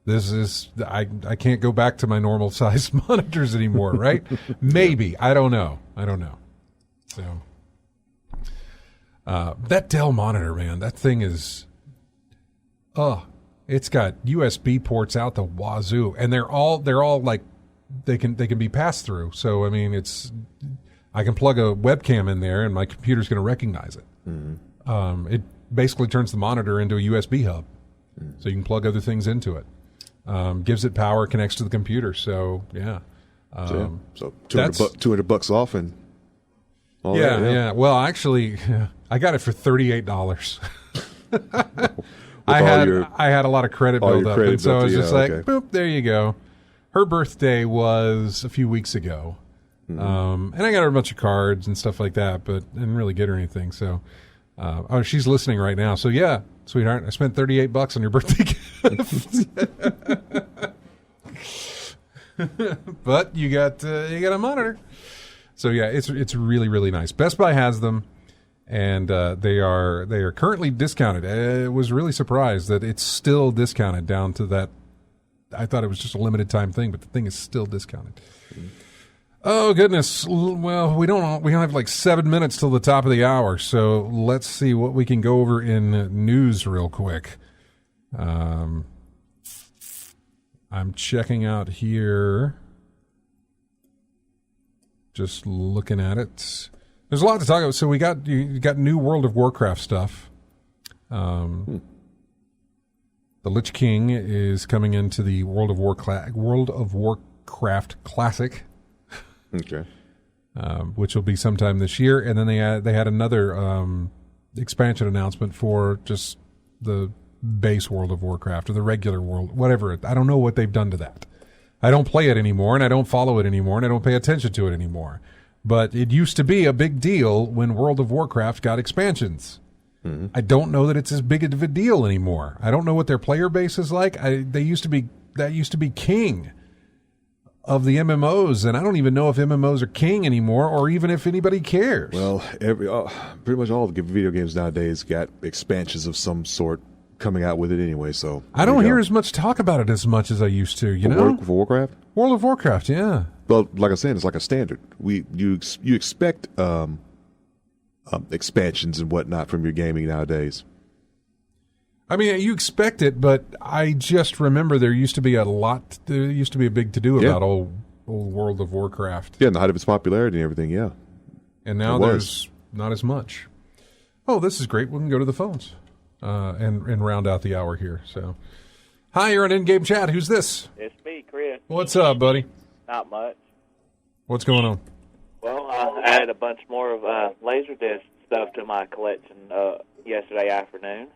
This is... I can't go back to my normal size monitors anymore, right? Maybe. I don't know. So... that Dell monitor, man, that thing is, it's got USB ports out the wazoo, and they're all like, they can be passed through. So, I mean, I can plug a webcam in there and my computer's going to recognize it. It basically turns the monitor into a USB hub. So you can plug other things into it. Gives it power, connects to the computer. So, yeah. So $200 off and all yeah, that, yeah. Well, actually, I got it for $38. I had a lot of credit build up, and so I was just like, boop, there you go. Her birthday was a few weeks ago, and I got her a bunch of cards and stuff like that, but I didn't really get her anything. So, she's listening right now. So yeah, sweetheart, I spent $38 on your birthday gift. But you got a monitor. So yeah, it's really, really nice. Best Buy has them, and they are currently discounted. I was really surprised that it's still discounted down to that. I thought it was just a limited time thing, but the thing is still discounted. Oh goodness! Well, we don't have like 7 minutes till the top of the hour, so let's see what we can go over in news real quick. I'm checking out here. Just looking at it. There's a lot to talk about. So you got new World of Warcraft stuff. The Lich King is coming into the World of Warcraft Classic. Okay. Which will be sometime this year, and then they had another expansion announcement for just the base World of Warcraft or the regular world, whatever. I don't know what they've done to that. I don't play it anymore, and I don't follow it anymore, and I don't pay attention to it anymore. But it used to be a big deal when World of Warcraft got expansions. I don't know that it's as big of a deal anymore. I don't know what their player base is like. That used to be king of the MMOs, and I don't even know if MMOs are king anymore, or even if anybody cares. Well, pretty much all the video games nowadays got expansions of some sort coming out with it anyway. So I don't hear as much talk about it as much as I used to. For Warcraft? World of Warcraft, yeah. Well, like I said, it's like a standard. You expect expansions and whatnot from your gaming nowadays. I mean, you expect it, but I just remember there used to be a big to-do about old World of Warcraft. Yeah, and the height of its popularity and everything, yeah. And now there's not as much. Oh, this is great. We can go to the phones and round out the hour here. So, hi, you're on In-Game Chat. Who's this? It's me, Chris. What's up, buddy? Not much. What's going on? Well, I added a bunch more of Laserdisc stuff to my collection yesterday afternoon.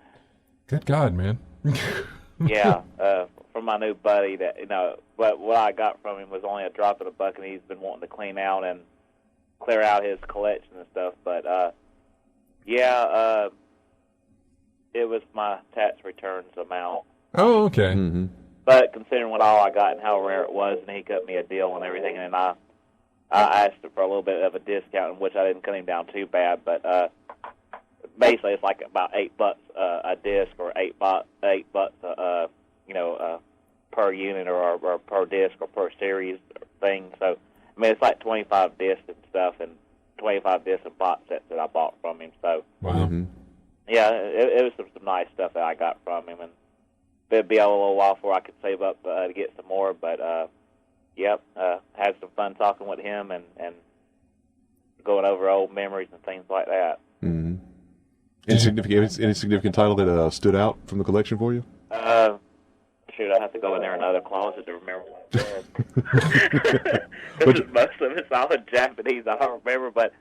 Good God, man. Yeah, from my new buddy. But what I got from him was only a drop in the bucket. He's been wanting to clean out and clear out his collection and stuff. But, it was my tax returns amount. Oh, okay. Mm-hmm. But considering what all I got and how rare it was, and he cut me a deal and everything, and then I asked for a little bit of a discount, which I didn't cut him down too bad, but basically it's like about $8 a disc, or $8 per unit, or per disc, or per series thing. So I mean, it's like 25 discs and stuff, and 25 discs and box sets that I bought from him. So wow. Mm-hmm. Yeah, it was some nice stuff that I got from him, and it'd be a little while before I could save up to get some more, but had some fun talking with him and going over old memories and things like that. Mm-hmm. Any significant title that stood out from the collection for you? Shoot, I have to go in there in another closet to remember what it was. Most of it's all in Japanese, I don't remember, but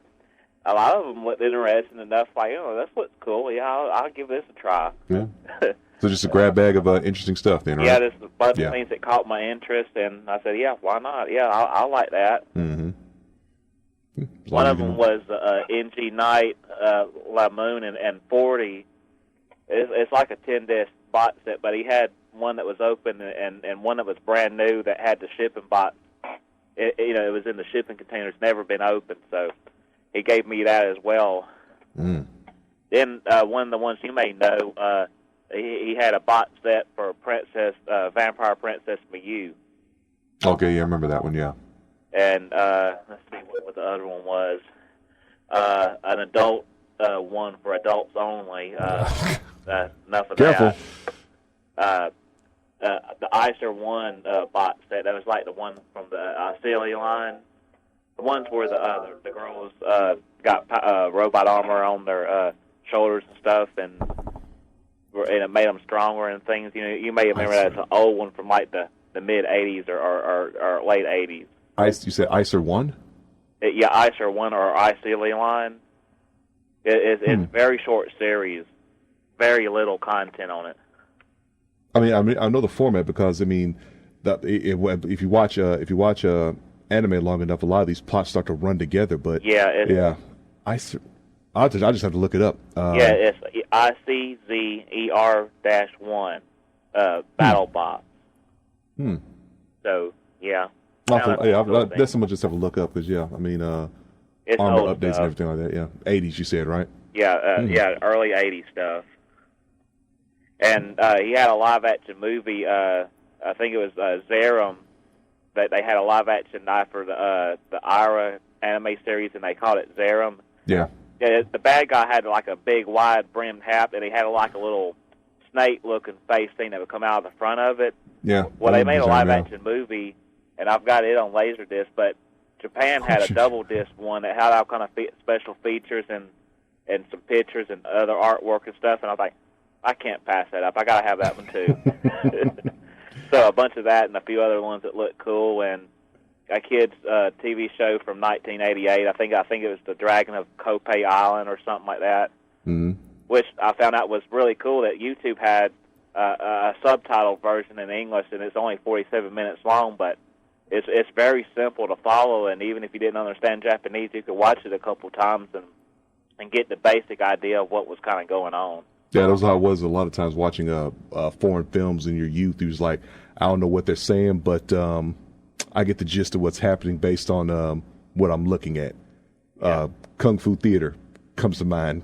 a lot of them looked interesting enough, like, this looks cool. Yeah, I'll give this a try. Yeah. So just a grab bag of interesting stuff then, right? Yeah, there's a bunch of things that caught my interest, and I said, yeah, why not? Yeah, I like that. Mm-hmm. One of them was NG Knight, La Moon, and 40. It's like a 10-disc box set, but he had one that was open and one that was brand new that had the shipping box. It was in the shipping container. It's never been opened, so he gave me that as well. Mm. Then one of the ones you may know, he had a box set for Vampire Princess Miyu. Okay, yeah, I remember that one, yeah. And let's see what the other one was. An adult one for adults only. Enough of Careful. that. The Icer 1 box set, that was like the one from the Celia line. The ones where the girls got robot armor on their shoulders and stuff, and it made them stronger and things. You may remember that it's an old one from like the mid 80s or late 80s. You said Icer 1? Yeah, Icer 1 or Icelia line. It's a very short series, very little content on it. I mean, I know the format because if you watch anime long enough, a lot of these plots start to run together. But I just have to look it up. It's ICZER-1 Battle Box. So yeah. That's something I just have to look up because it's armor old updates stuff. and everything like that. Yeah, 80s you said, right? Yeah, early 80s stuff. And he had a live-action movie, I think it was Zerum, that they had a live-action knife for the Ira anime series, and they called it Zerum. Yeah. Yeah, the bad guy had like a big, wide-brimmed hat, and he had like a little snake-looking face thing that would come out of the front of it. Yeah. Well, they made a live-action movie, and I've got it on Laserdisc, but Japan had a double-disc one that had all kind of special features and some pictures and other artwork and stuff, and I was like, I can't pass that up. I got to have that one, too. So a bunch of that and a few other ones that look cool, and a kid's TV show from 1988. I think it was The Dragon of Kopei Island or something like that, which I found out was really cool that YouTube had a subtitle version in English, and it's only 47 minutes long, but it's very simple to follow, and even if you didn't understand Japanese, you could watch it a couple times and get the basic idea of what was kind of going on. Yeah, that was how it was a lot of times watching foreign films in your youth. It was like, I don't know what they're saying, but I get the gist of what's happening based on what I'm looking at. Kung Fu Theater comes to mind.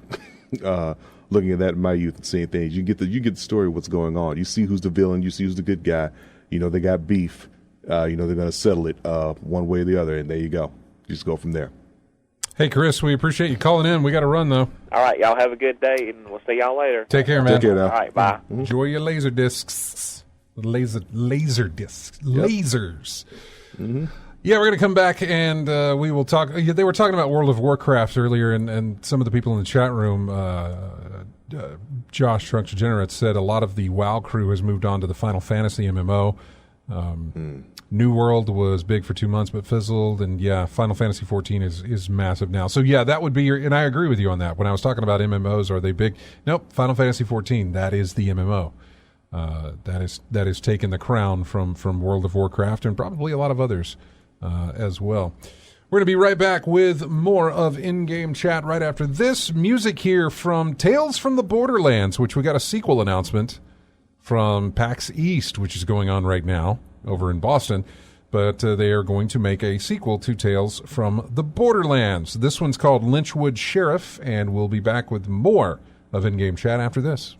Looking at that in my youth and seeing things, you get the story of what's going on. You see who's the villain, you see who's the good guy. They got beef. They're going to settle it one way or the other, and there you go. You just go from there. Hey, Chris, we appreciate you calling in. We got to run, though. All right, y'all have a good day, and we'll see y'all later. Take care, man. Take care now. All right, bye. Enjoy your laser discs. Laser discs. Yep. Lasers. Mm-hmm. Yeah, we're going to come back and we will talk. They were talking about World of Warcraft earlier, and some of the people in the chat room, Josh Trunks Degenerate, said a lot of the WoW crew has moved on to the Final Fantasy MMO. New World was big for 2 months but fizzled, and yeah, Final Fantasy 14 is massive now. So yeah, that would be your, and I agree with you on that. When I was talking about MMOs, are they big? Nope, Final Fantasy 14, that is the MMO. That is taking the crown from World of Warcraft and probably a lot of others as well. We're going to be right back with more of In-Game Chat right after this. Music here from Tales from the Borderlands, which we got a sequel announcement from PAX East, which is going on right now over in Boston. But they are going to make a sequel to Tales from the Borderlands. This one's called Lynchwood Sheriff, and we'll be back with more of In-Game Chat after this.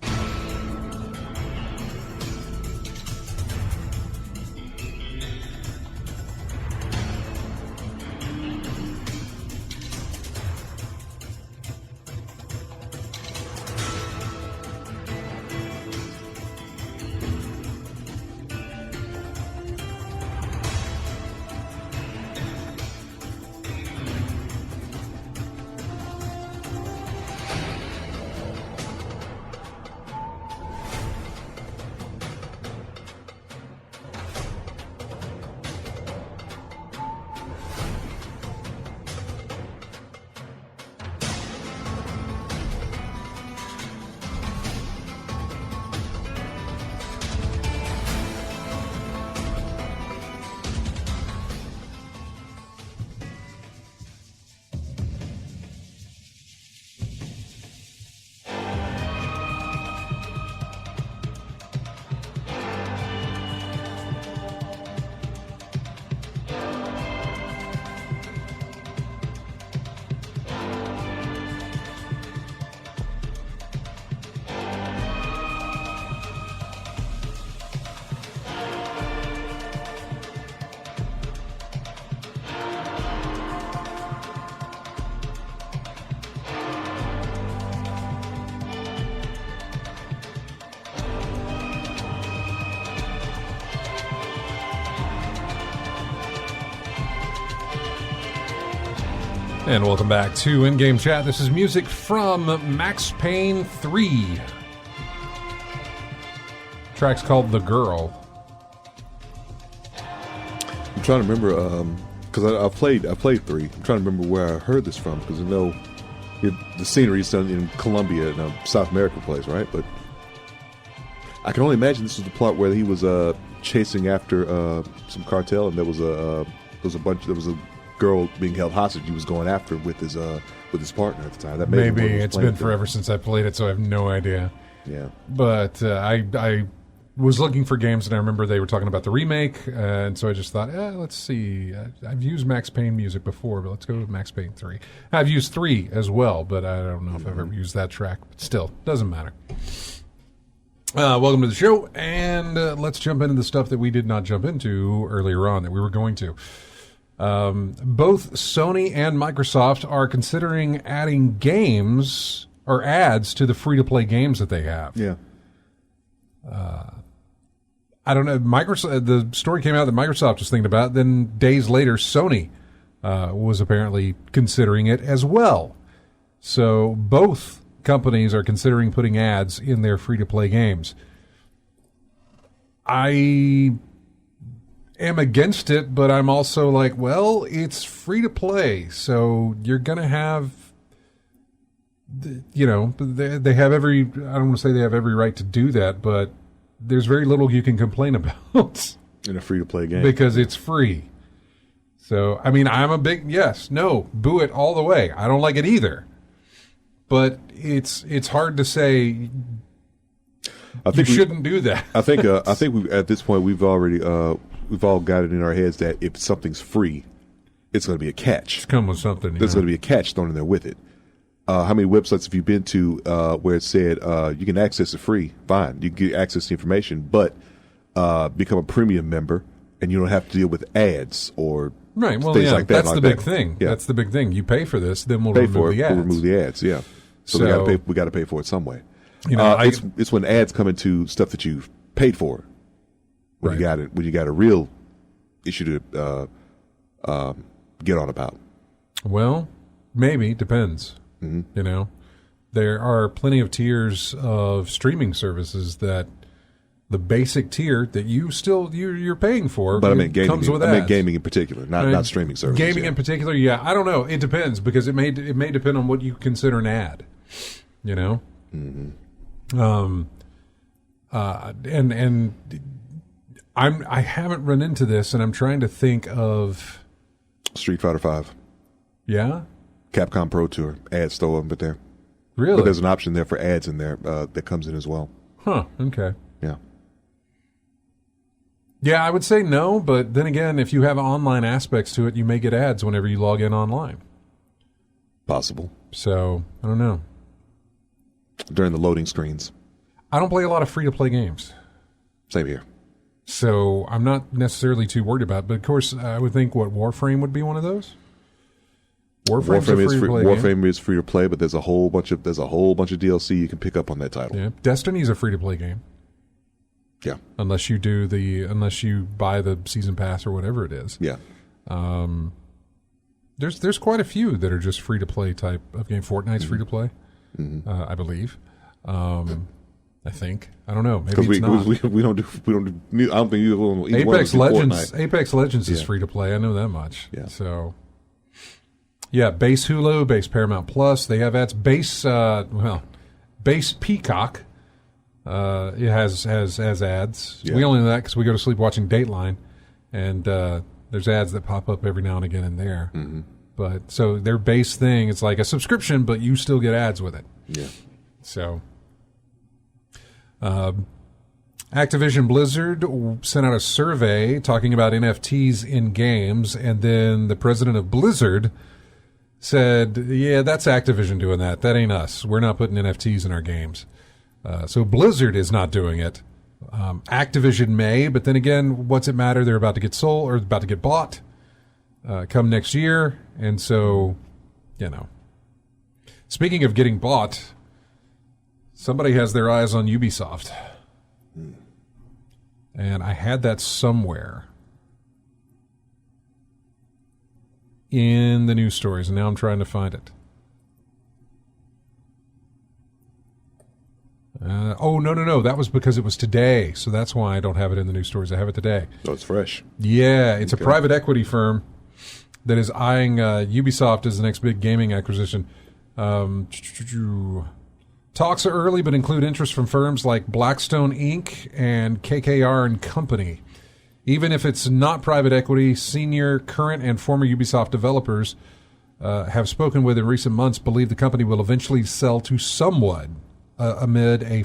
And welcome back to In-Game Chat. This is music from Max Payne 3. The track's called The Girl. I'm trying to remember, because I played 3. I'm trying to remember where I heard this from, because I know the scenery is done in Colombia, in a South American place, right? But I can only imagine this was the plot where he was chasing after some cartel, and there was a girl being held hostage he was going after with his partner at the time. That maybe it's been forever since I played it, so I have no idea. Yeah, but I was looking for games, and I remember they were talking about the remake, and so I just thought, let's see. I've used Max Payne music before, but let's go with Max Payne 3. I've used 3 as well, but I don't know if I've ever used that track. But still, doesn't matter. Welcome to the show, and let's jump into the stuff that we did not jump into earlier on that we were going to. Both Sony and Microsoft are considering adding games or ads to the free-to-play games that they have. Yeah. I don't know. Microsoft. The story came out that Microsoft was thinking about it. Then days later, Sony was apparently considering it as well. So both companies are considering putting ads in their free-to-play games. I am against it, but I'm also like, well, it's free to play, so you're gonna have, they have every, I don't want to say they have every right to do that, but there's very little you can complain about in a free to play game because it's free. So I mean, I'm a big boo it all the way. I don't like it either, but it's hard to say. I think you shouldn't do that. I think we at this point we've already we've all got it in our heads that if something's free, it's going to be a catch. It's come with something. There's going to be a catch thrown in there with it. How many websites have you been to where it said you can access it free? Fine, you can get access to information, but become a premium member and you don't have to deal with ads or right. Well, things yeah, like that. That's like the big that. thing. Yeah. That's the big thing. You pay for this, then we'll pay remove for it. the ads. We'll remove the ads. Yeah. So we got to pay for it some way. You know, it's when ads come into stuff that you've paid for. When you got a real issue to get on about. Well, maybe depends. Mm-hmm. You know, there are plenty of tiers of streaming services that the basic tier that you're paying for. But I meant gaming. Comes with I ads. meant gaming in particular, not streaming services. Gaming in particular, yeah. I don't know. It depends because it may depend on what you consider an ad. You know. Mm-hmm. And I haven't run into this, and I'm trying to think of Street Fighter V. Yeah. Capcom Pro Tour ads still open, but there. Really? But there's an option there for ads in there that comes in as well. Huh. Okay. Yeah. Yeah, I would say no, but then again, if you have online aspects to it, you may get ads whenever you log in online. Possible. So, I don't know. During the loading screens. I don't play a lot of free-to-play games. Same here. So, I'm not necessarily too worried about it. But, of course, I would think, Warframe would be one of those? Warframe is free to play, but there's a whole bunch of DLC you can pick up on that title. Yeah. Destiny's a free-to-play game. Yeah. Unless you buy the season pass or whatever it is. Yeah. There's quite a few that are just free to play type of game. Fortnite's free to play, I believe. I think. I don't know. Maybe it's not. We don't do. I don't think either one. Apex Legends. Fortnite. Apex Legends is free to play. I know that much. Yeah. So. Yeah, base Hulu, base Paramount Plus. They have ads. Base Peacock. It has ads. Yeah. We only know that because we go to sleep watching Dateline, and there's ads that pop up every now and again in there. Mm-hmm. But so their base thing, it's like a subscription, but you still get ads with it. Yeah. So, Activision Blizzard sent out a survey talking about NFTs in games, and then the president of Blizzard said, "Yeah, that's Activision doing that. That ain't us. We're not putting NFTs in our games." So Blizzard is not doing it. Activision may, but then again, what's it matter? They're about to get sold or about to get bought come next year. And so, speaking of getting bought, somebody has their eyes on Ubisoft. And I had that somewhere in the news stories, and now I'm trying to find it. No. That was because it was today. So that's why I don't have it in the news stories. I have it today. Oh, it's fresh. Yeah, it's a private equity firm that is eyeing Ubisoft as the next big gaming acquisition. Talks are early, but include interest from firms like Blackstone Inc. and KKR and Company. Even if it's not private equity, senior, current, and former Ubisoft developers have spoken with in recent months believe the company will eventually sell to someone amid a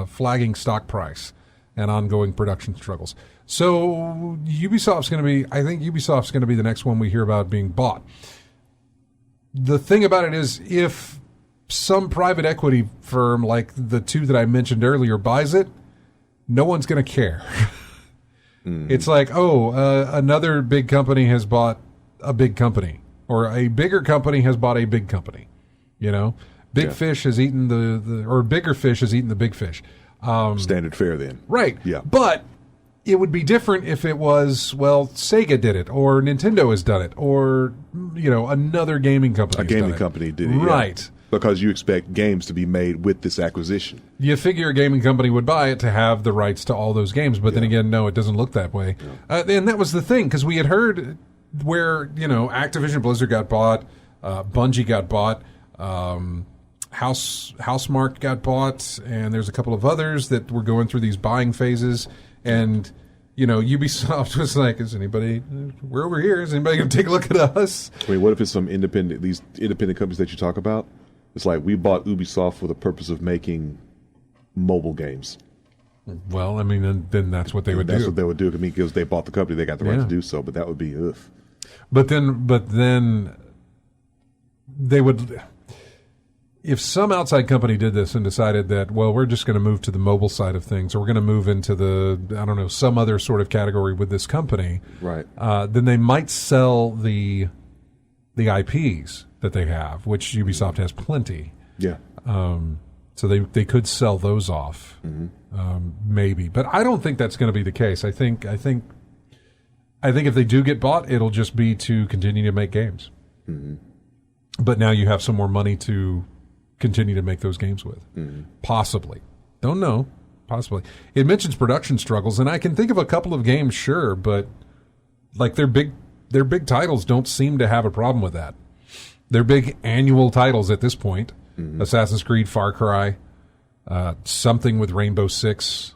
flagging stock price and ongoing production struggles. So Ubisoft's going to be, I think Ubisoft's going to be the next one we hear about being bought. The thing about it is, if some private equity firm like the two that I mentioned earlier buys it, no one's going to care. It's like, another big company has bought a big company, or a bigger company has bought a big company. Big fish has eaten or bigger fish has eaten the big fish. Standard fare then. Right. Yeah. But it would be different if it was, Sega did it, or Nintendo has done it, or, another gaming company. A gaming company did it. Right. Yeah. Because you expect games to be made with this acquisition. You figure a gaming company would buy it to have the rights to all those games, but then again, no, it doesn't look that way. Yeah. And that was the thing, because we had heard where, Activision Blizzard got bought, Bungie got bought, Housemarque got bought, and there's a couple of others that were going through these buying phases, and Ubisoft was like, we're over here, is anybody going to take a look at us? I mean, what if it's these independent companies that you talk about? It's like, we bought Ubisoft for the purpose of making mobile games. Well, I mean, then that's what they would do. That's what they would do. I mean, because they bought the company, they got the right to do so, but that would be, ugh. But then they would... if some outside company did this and decided that, well, we're just going to move to the mobile side of things, or we're going to move into the, I don't know, some other sort of category with this company, right? Then they might sell the IPs that they have, which Ubisoft has plenty. Yeah. So they could sell those off, maybe. But I don't think that's going to be the case. I think if they do get bought, it'll just be to continue to make games. Mm-hmm. But now you have some more money to continue to make those games with. Mm-hmm. Possibly. Don't know. Possibly. It mentions production struggles, and I can think of a couple of games, sure, but like their big titles don't seem to have a problem with that. They're big annual titles at this point. Mm-hmm. Assassin's Creed, Far Cry, something with Rainbow Six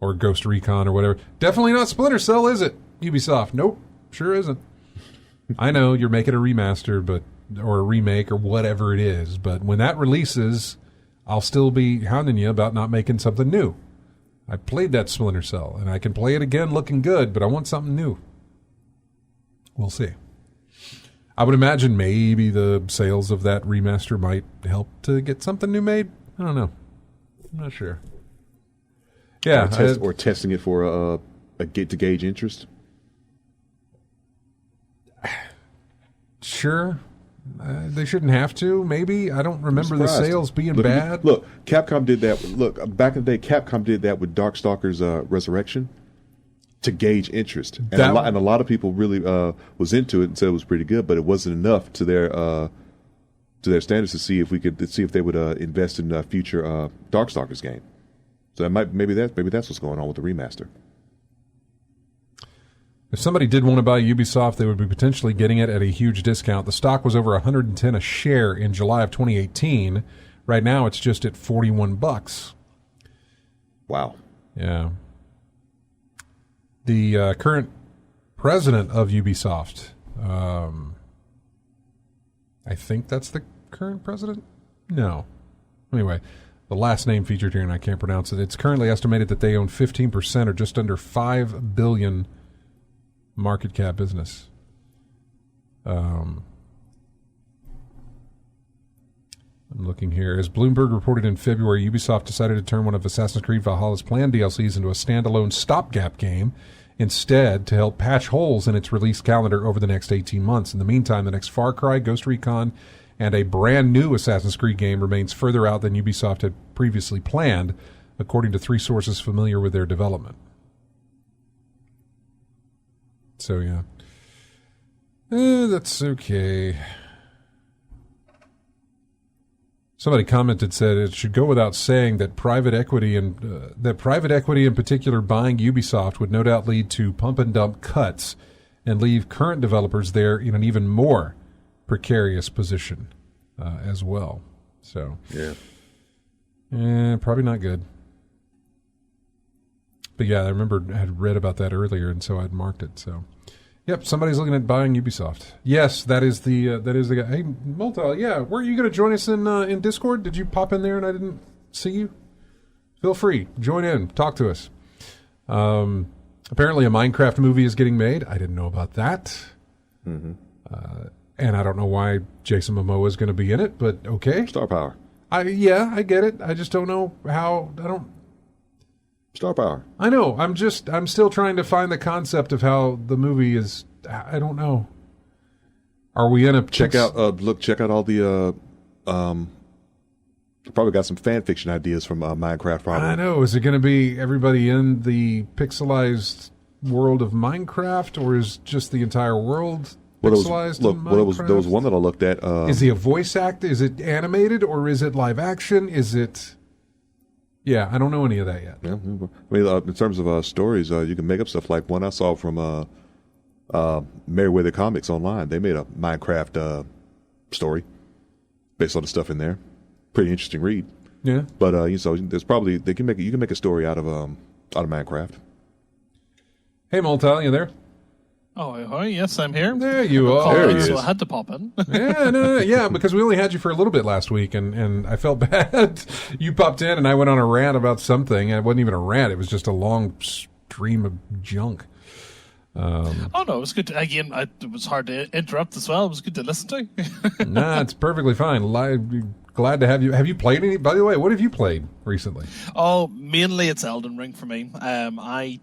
or Ghost Recon or whatever. Definitely not Splinter Cell, is it? Ubisoft. Nope. Sure isn't. I know you're making a remaster, or a remake or whatever it is, but when that releases, I'll still be hounding you about not making something new. I played that Splinter Cell, and I can play it again looking good, but I want something new. We'll see. I would imagine maybe the sales of that remaster might help to get something new made. I don't know. I'm not sure. Yeah. Or testing it for to gauge interest. Sure. They shouldn't have to, maybe. I don't remember the sales being bad. Look, Capcom did that. Look, back in the day, Capcom did that with Darkstalkers Resurrection to gauge interest. And a lot of people really was into it and said it was pretty good, but it wasn't enough to their standards to see if they would invest in a future Darkstalkers game. So maybe that's what's going on with the remaster. If somebody did want to buy Ubisoft, they would be potentially getting it at a huge discount. The stock was over $110 a share in July of 2018. Right now, it's just at $41. Wow. Yeah. The current president of Ubisoft, I think that's the current president? No. Anyway, the last name featured here, and I can't pronounce it. It's currently estimated that they own 15% or just under $5 billion market cap business. I'm looking here. As Bloomberg reported in February, Ubisoft decided to turn one of Assassin's Creed Valhalla's planned DLCs into a standalone stopgap game instead to help patch holes in its release calendar over the next 18 months. In the meantime, the next Far Cry, Ghost Recon, and a brand new Assassin's Creed game remains further out than Ubisoft had previously planned, according to 3 sources familiar with their development. So, yeah. That's okay. Somebody commented, said it should go without saying that private equity in particular buying Ubisoft would no doubt lead to pump and dump cuts and leave current developers there in an even more precarious position as well. So, yeah, probably not good. But yeah, I remember I had read about that earlier, and so I'd marked it. So, yep, somebody's looking at buying Ubisoft. Yes, that is the guy. Hey, Multi, yeah, were you going to join us in Discord? Did you pop in there and I didn't see you? Feel free, join in, talk to us. Apparently, a Minecraft movie is getting made. I didn't know about that. Mm-hmm. And I don't know why Jason Momoa is going to be in it, but okay. Star power. I get it. I just don't know how. Star power. I know. I'm still trying to find the concept of how the movie is. I don't know. Are we in a check out all the probably got some fan fiction ideas from Minecraft probably. I know. Is it going to be everybody in the pixelized world of Minecraft, or is just the entire world pixelized in Minecraft? There was one that I looked at. Is he a voice act? Is it animated or is it live action? Is it? Yeah, I don't know any of that yet. Yeah, I mean, in terms of stories, you can make up stuff like one I saw from Merriweather Comics online. They made a Minecraft story based on the stuff in there. Pretty interesting read. Yeah, but there's probably you can make a story out of Minecraft. Hey, Multal, you there? Oh, yes, I'm here. There you are. So I had to pop in. Yeah, because we only had you for a little bit last week, and I felt bad. You popped in, and I went on a rant about something, and it wasn't even a rant. It was just a long stream of junk. No, it was good. It was hard to interrupt as well. It was good to listen to. Nah, it's perfectly fine. glad to have you. Have you played any? By the way, what have you played recently? Oh, mainly it's Elden Ring for me. I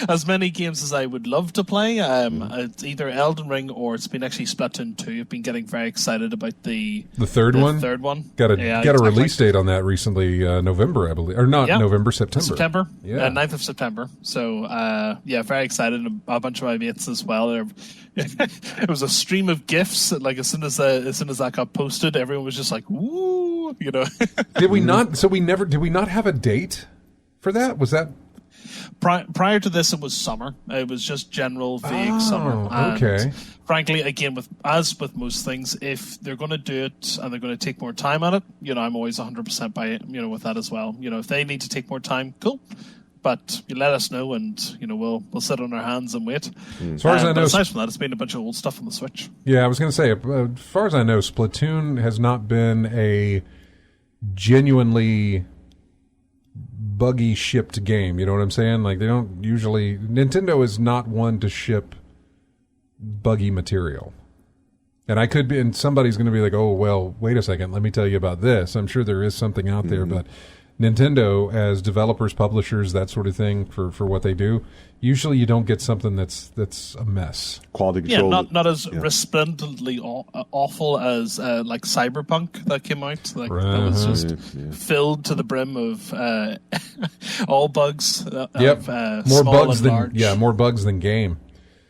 as many games as I would love to play. It's either Elden Ring or it's been actually Splatoon 2. I've been getting very excited about the third one. Third one Got a release date on that recently, November, I believe, or not November, September. September, yeah, 9th of September. So very excited. A bunch of my mates as well. It was a stream of GIFs. Like as soon as that got posted, everyone was just like, "Woo!" You know. Did we not? So did we not have a date for that? Was that? Prior to this, it was summer. It was just general vague summer. And okay. Frankly, again, as with most things, if they're going to do it and they're going to take more time on it, I'm always 100% by it, with that as well. If they need to take more time, cool. But you let us know, and we'll sit on our hands and wait. As far as I know, aside from that, it's been a bunch of old stuff on the Switch. Yeah, I was going to say, as far as I know, Splatoon has not been a genuinely buggy shipped game. You know what I'm saying? Like, they don't usually... Nintendo is not one to ship buggy material. And and somebody's going to be like, oh, well, wait a second, let me tell you about this. I'm sure there is something out there, but Nintendo, as developers, publishers, that sort of thing, for what they do, usually you don't get something that's a mess. Quality control. Yeah, not as resplendently awful as like Cyberpunk that came out. Like that was just filled to the brim of all bugs. More bugs than game.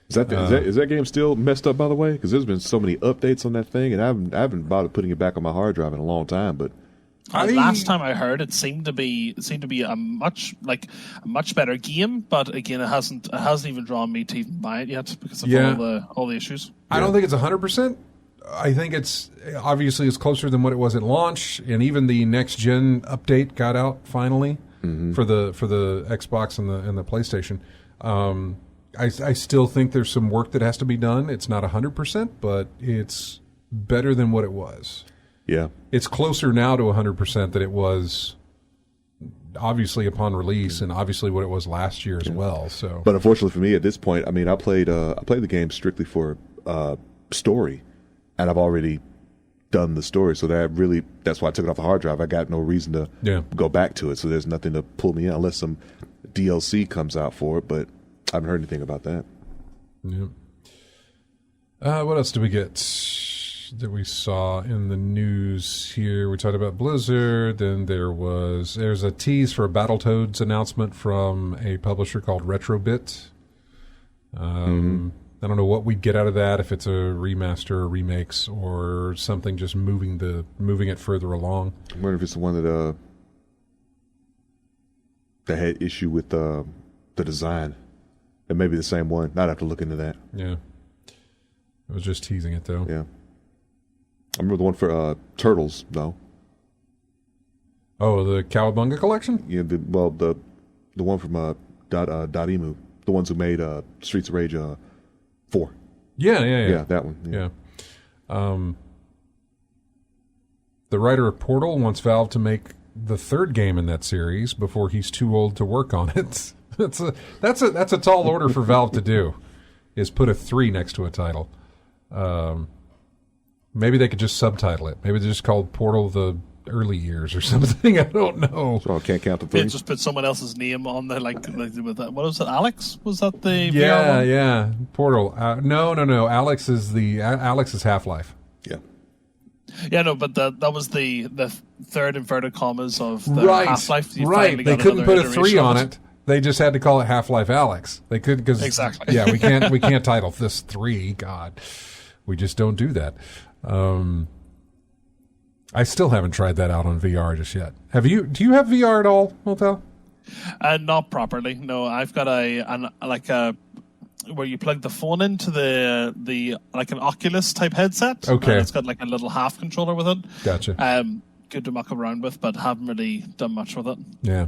Is that game still messed up, by the way? Because there's been so many updates on that thing, and I haven't bothered putting it back on my hard drive in a long time, but. Last time I heard, it seemed to be a much better game, but again, it hasn't even drawn me to even buy it yet because of all the issues. I don't think it's 100%. I think it's closer than what it was at launch, and even the next gen update got out finally for the Xbox and the PlayStation. I still think there's some work that has to be done. It's not 100%, but it's better than what it was. Yeah. It's closer now to 100% than it was obviously upon release and obviously what it was last year as well. So, but unfortunately for me at this point, I mean, I played the game strictly for story, and I've already done the story. So that's why I took it off the hard drive. I got no reason to go back to it. So there's nothing to pull me in unless some DLC comes out for it, but I haven't heard anything about that. Yeah. What else did we get that we saw in the news here? We talked about Blizzard, then there's a tease for a Battletoads announcement from a publisher called Retrobit. I don't know what we'd get out of that, if it's a remaster or remakes or something just moving it further along. I wonder if it's the one that had issue with the design. It may be the same one. I'd have to look into that. Yeah. I was just teasing it, though. Yeah. I remember the one for Turtles, though. Oh, the Cowabunga collection? Yeah, the one from Dotemu, the ones who made Streets of Rage 4. Yeah, that one. Yeah. The writer of Portal wants Valve to make the third game in that series before he's too old to work on it. That's a tall order for Valve to do, is put a 3 next to a title. Maybe they could just subtitle it. Maybe they just called Portal the early years or something. I don't know. So I can't count the 3. Just put someone else's name on there, like with that. What was it? Alex? Was that the VR one? Yeah. Portal. No. Alex is Half-Life. Yeah. Yeah, no, but that was the third inverted commas of the Half-Life. Right. They couldn't put a 3 on it. They just had to call it Half-Life Alex. They could because exactly. Yeah, we can't title this 3. God, we just don't do that. I still haven't tried that out on VR just yet. Have you? Do you have VR at all, Motel? Not properly. No, I've got a where you plug the phone into the like an Oculus type headset. Okay. And it's got like a little half controller with it. Gotcha. Good to muck around with, but haven't really done much with it. Yeah.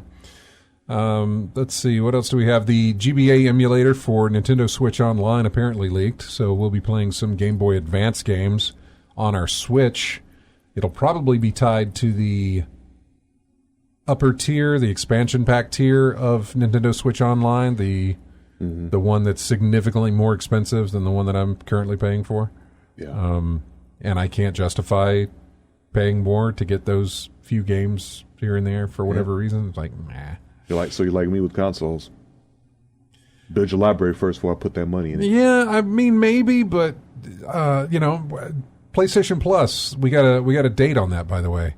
Let's see. What else do we have? The GBA emulator for Nintendo Switch Online apparently leaked, so we'll be playing some Game Boy Advance games on our Switch. It'll probably be tied to the upper tier, the expansion pack tier of Nintendo Switch Online, the one that's significantly more expensive than the one that I'm currently paying for. Yeah. And I can't justify paying more to get those few games here and there for whatever reason. It's like, nah. You're like me with consoles. Build your library first before I put that money in it. Yeah, I mean maybe, but PlayStation Plus, we got a date on that, by the way.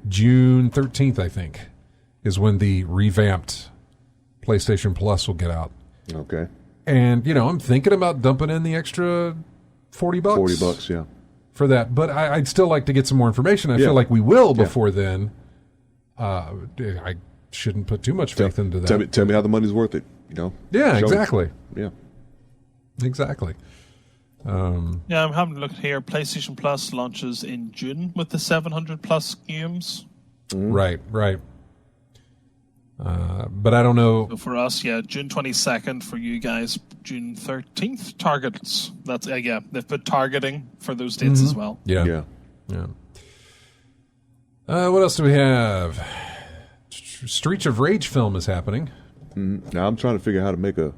June 13th, I think, is when the revamped PlayStation Plus will get out. Okay. And I'm thinking about dumping in the extra $40. $40, yeah. For that, but I'd still like to get some more information. I feel like we will before then. I shouldn't put too much faith into that. Tell me how the money's worth it. Yeah, exactly. Yeah, exactly. I'm having a look here. PlayStation Plus launches in June with the 700 plus games. Right. But I don't know. So for us, June 22nd. For you guys, June 13th. Targets. That's they've put targeting for those dates as well. Yeah. What else do we have? Streets of Rage film is happening. Now I'm trying to figure out how to make a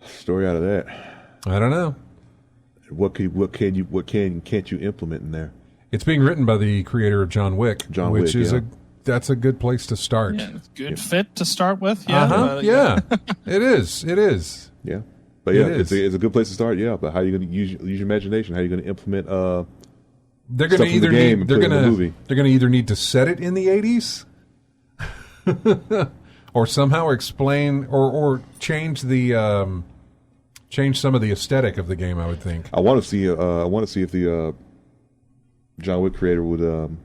story out of that. I don't know. Can't you implement in there? It's being written by the creator of John Wick, which is that's a good place to start. Yeah, good fit to start with. It is. Yeah, but it's a good place to start. Yeah, but how are you going to use your imagination? How are you going to implement? They're going to either either need to set it in the 80s, or somehow explain or change the change some of the aesthetic of the game. I would think. I want to see if the John Wick creator would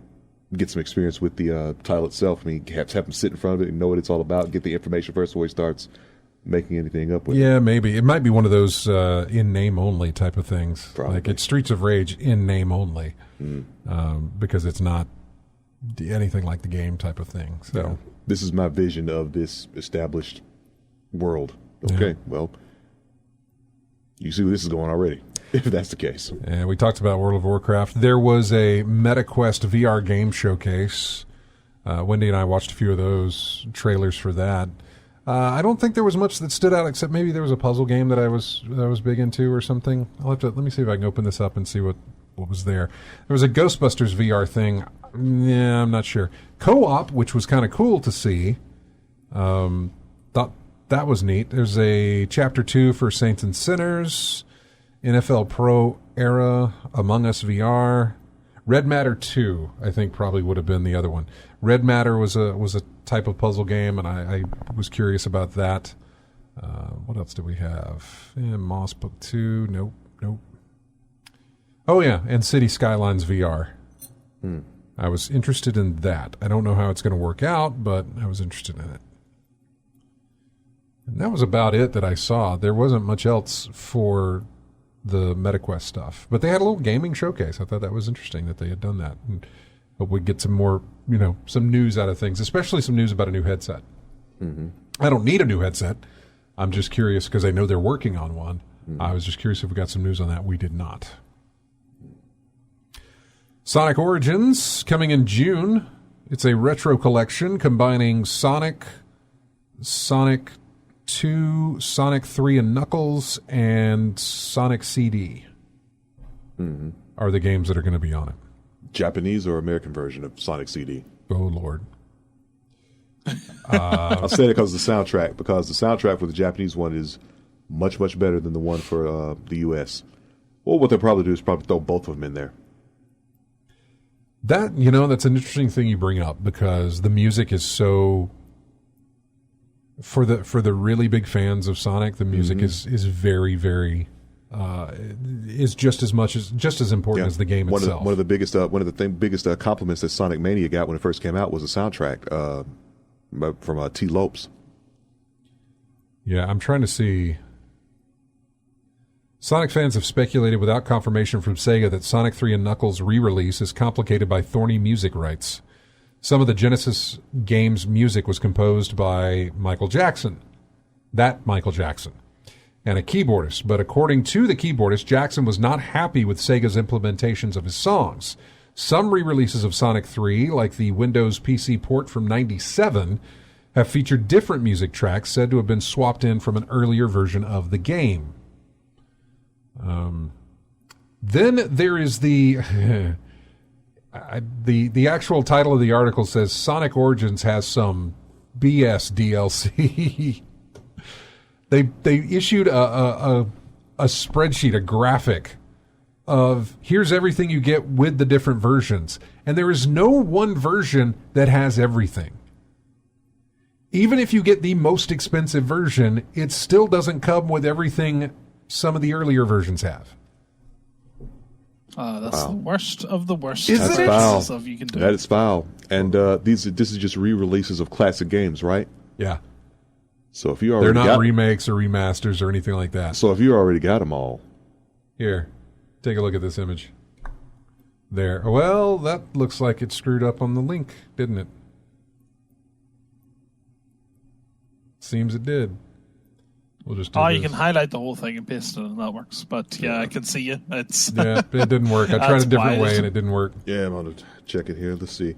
get some experience with the title itself. I mean, have him sit in front of it and know what it's all about. Get the information first before he starts making anything up with it. Yeah, maybe it might be one of those in name only type of things. Probably. Like it's Streets of Rage in name only, because it's not anything like the game type of thing. So. Yeah. This is my vision of this established world. Okay, well, you see where this is going already, if that's the case. And we talked about World of Warcraft. There was a MetaQuest VR game showcase. Wendy and I watched a few of those trailers for that. I don't think there was much that stood out, except maybe there was a puzzle game that I was big into or something. Let me see if I can open this up and see what was there. There was a Ghostbusters VR thing. Yeah, I'm not sure. Co-op, which was kind of cool to see. Thought that was neat. There's a Chapter 2 for Saints and Sinners, NFL Pro Era, Among Us VR. Red Matter 2, I think, probably would have been the other one. Red Matter was a type of puzzle game, and I was curious about that. What else do we have? Moss Book 2, nope. Oh, yeah, and City Skylines VR. I was interested in that. I don't know how it's going to work out, but I was interested in it. And that was about it that I saw. There wasn't much else for the MetaQuest stuff. But they had a little gaming showcase. I thought that was interesting that they had done that. And hope we'd get some more, some news out of things, especially some news about a new headset. I don't need a new headset. I'm just curious because I know they're working on one. I was just curious if we got some news on that. We did not. Sonic Origins coming in June. It's a retro collection combining Sonic 2, Sonic 3 and Knuckles, and Sonic CD are the games that are going to be on it. Japanese or American version of Sonic CD? Oh, Lord. I'll say it because of the soundtrack, because the soundtrack for the Japanese one is much, much better than the one for the U.S. Well, what they'll probably do is probably throw both of them in there. That, that's an interesting thing you bring up, because the music is so... For the really big fans of Sonic, the music is very, very... is just as important as the game itself. One of the biggest compliments that Sonic Mania got when it first came out was the soundtrack from T. Lopes. Yeah, I'm trying to see. Sonic fans have speculated without confirmation from Sega that Sonic 3 and Knuckles re-release is complicated by thorny music rights. Some of the Genesis game's music was composed by Michael Jackson, and a keyboardist. But according to the keyboardist, Jackson was not happy with Sega's implementations of his songs. Some re-releases of Sonic 3, like the Windows PC port from '97, have featured different music tracks said to have been swapped in from an earlier version of the game. Then there is the... The actual title of the article says Sonic Origins has some BS DLC. They issued a spreadsheet, a graphic of here's everything you get with the different versions. And there is no one version that has everything. Even if you get the most expensive version, it still doesn't come with everything some of the earlier versions have. That's the worst of the worst. That's foul. Stuff you can do. That is foul. And this is just re-releases of classic games, right? Yeah. So if you already they're not remakes or remasters or anything like that. So if you already got them all. Here, take a look at this image. There. Well, that looks like it screwed up on the link, didn't it? Seems it did. We'll just do you can highlight the whole thing and paste it, and that works. But yeah, I can see you. It's yeah, it didn't work. I tried a different way, and it didn't work. Yeah, I'm going to check it here. Let's see.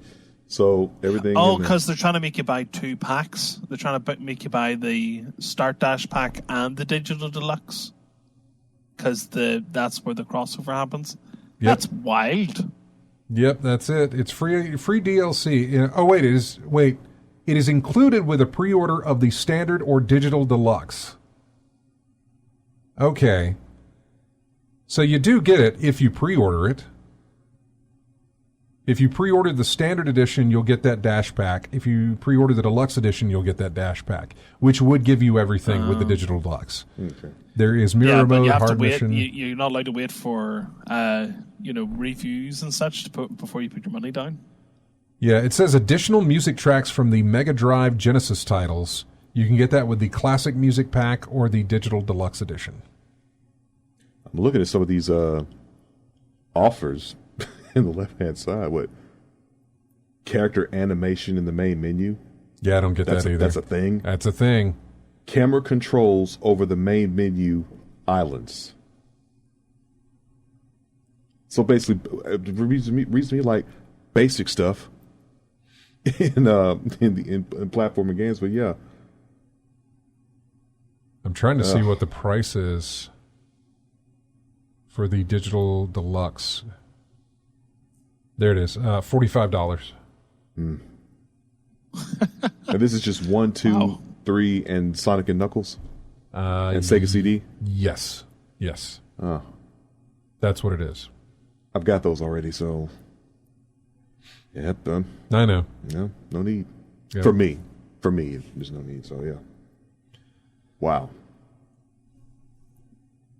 So everything. Oh, because they're trying to make you buy 2 packs. They're trying to make you buy the Start Dash pack and the Digital Deluxe. Because that's where the crossover happens. Yep. That's wild. Yep, that's it. It's free DLC. Oh wait, it is included with a pre-order of the Standard or Digital Deluxe. Okay. So you do get it if you pre-order it. If you pre-order the Standard Edition, you'll get that Dash Pack. If you pre-order the Deluxe Edition, you'll get that Dash Pack, which would give you everything with the Digital Deluxe. Okay. There is mirror mode, you have hard to wait. mission. You're not allowed to wait for reviews and such before you put your money down. Yeah, it says additional music tracks from the Mega Drive Genesis titles. You can get that with the Classic Music Pack or the Digital Deluxe Edition. I'm looking at some of these offers in the left-hand side. What? Character animation in the main menu? Yeah, I don't get that either. That's a thing? That's a thing. Camera controls over the main menu islands. So basically, it reads to me like basic stuff in platforming games, but yeah. I'm trying to see what the price is for the Digital Deluxe. There it is, $45. And this is just 1, 2, 3, and Sonic and Knuckles? And Sega CD? Yes. Oh. That's what it is. I've got those already, so... Yep, done. I know. No need. Yep. For me, there's no need, so yeah. Wow.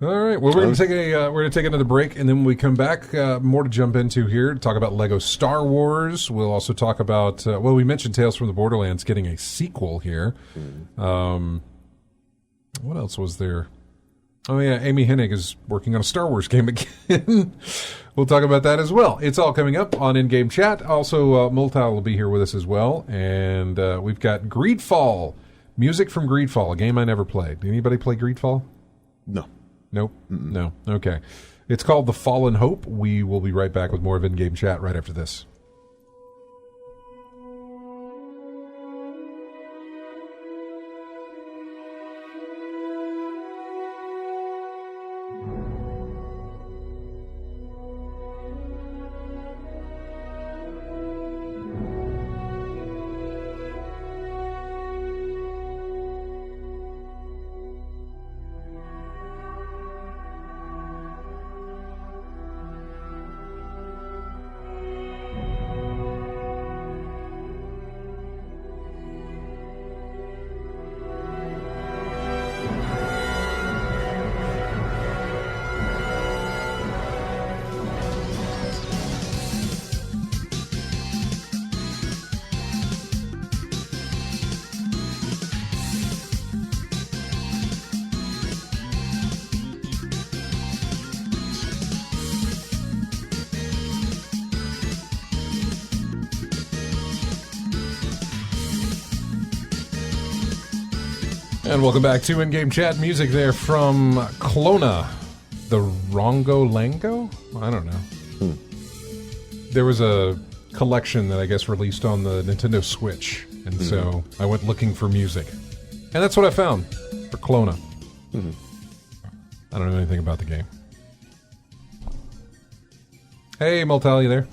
All right. Well, we're going to take another break, and then when we come back, more to jump into here. Talk about Lego Star Wars. We'll also talk about we mentioned Tales from the Borderlands getting a sequel here. What else was there? Oh yeah, Amy Hennig is working on a Star Wars game again. We'll talk about that as well. It's all coming up on In-Game Chat. Also, Multal will be here with us as well, and we've got Greedfall, music from Greedfall, a game I never played. Did anybody play Greedfall? No. Nope. Mm-mm. No. Okay. It's called The Fallen Hope. We will be right back with more of In-Game Chat right after this. And welcome back to In-Game Chat. Music there from Clona. The Rongo Lango? I don't know. There was a collection that I guess released on the Nintendo Switch. And so I went looking for music. And that's what I found for Clona. I don't know anything about the game. Hey, Multal, you there?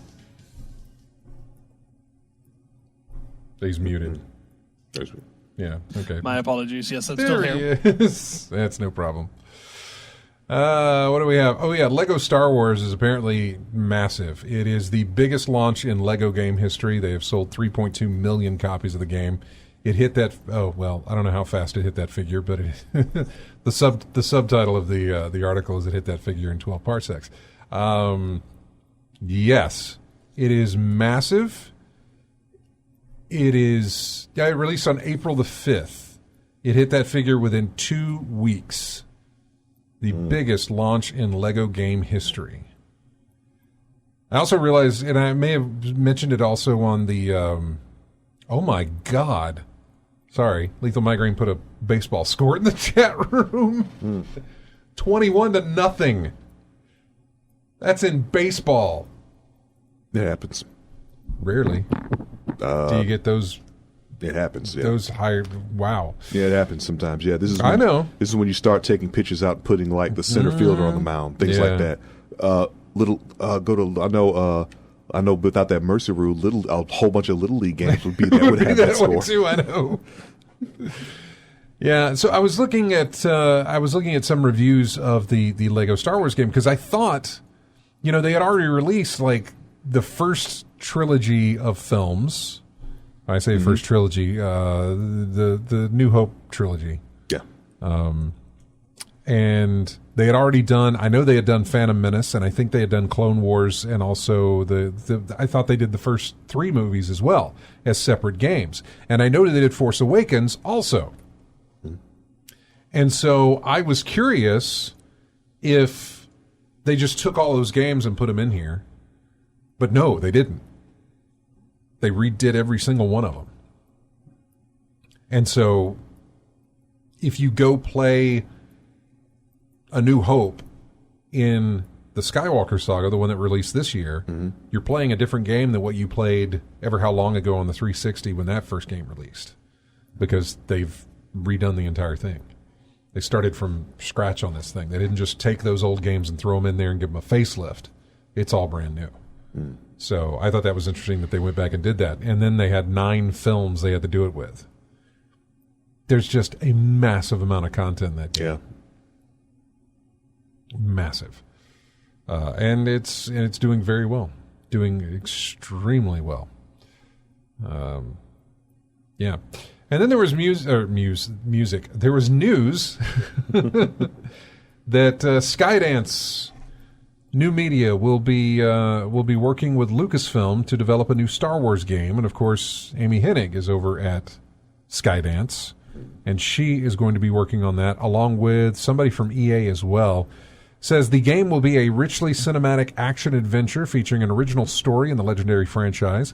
He's muted. There's me. Yeah, okay. My apologies. Yes, I'm There still he here. is. That's no problem. What do we have? Oh, yeah, Lego Star Wars is apparently massive. It is the biggest launch in Lego game history. They have sold 3.2 million copies of the game. It hit that. Oh well, I don't know how fast it hit that figure, but the subtitle of the article is it hit that figure in 12 parsecs. Yes, it is massive. It is. Yeah, it released on April the 5th. It hit that figure within 2 weeks. The biggest launch in Lego game history. I also realized, and I may have mentioned it also on the. Oh my God. Sorry, Lethal Migraine put a baseball score in the chat room. 21-0. That's in baseball. It happens. Rarely. Do you get those? It happens. Yeah. Those higher. Wow. Yeah, it happens sometimes. Yeah, this is. I know. This is when you start taking pictures out, and putting like the center fielder on the mound, things like that. I know without that Mercy rule, a whole bunch of Little League games would be that would have that score too. I know. Yeah, so I was looking at some reviews of the Lego Star Wars game because I thought, they had already released like the first trilogy of films. I say first trilogy, the New Hope trilogy. Yeah. And they had already done. I know they had done Phantom Menace, and I think they had done Clone Wars, and also I thought they did the first 3 movies as well as separate games. And I know they did Force Awakens also. And so I was curious if they just took all those games and put them in here, but no, they didn't. They redid every single one of them. And so if you go play A New Hope in the Skywalker saga, the one that released this year, you're playing a different game than what you played ever how long ago on the 360 when that first game released, because they've redone the entire thing. They started from scratch on this thing. They didn't just take those old games and throw them in there and give them a facelift. It's all brand new. So I thought that was interesting that they went back and did that. And then they had 9 films they had to do it with. There's just a massive amount of content in that game. Yeah. Massive. And it's doing very well. Doing extremely well. Yeah. And then there was music. There was news that Skydance New Media will be working with Lucasfilm to develop a new Star Wars game, and of course, Amy Hennig is over at Skydance, and she is going to be working on that along with somebody from EA as well. Says the game will be a richly cinematic action adventure featuring an original story in the legendary franchise.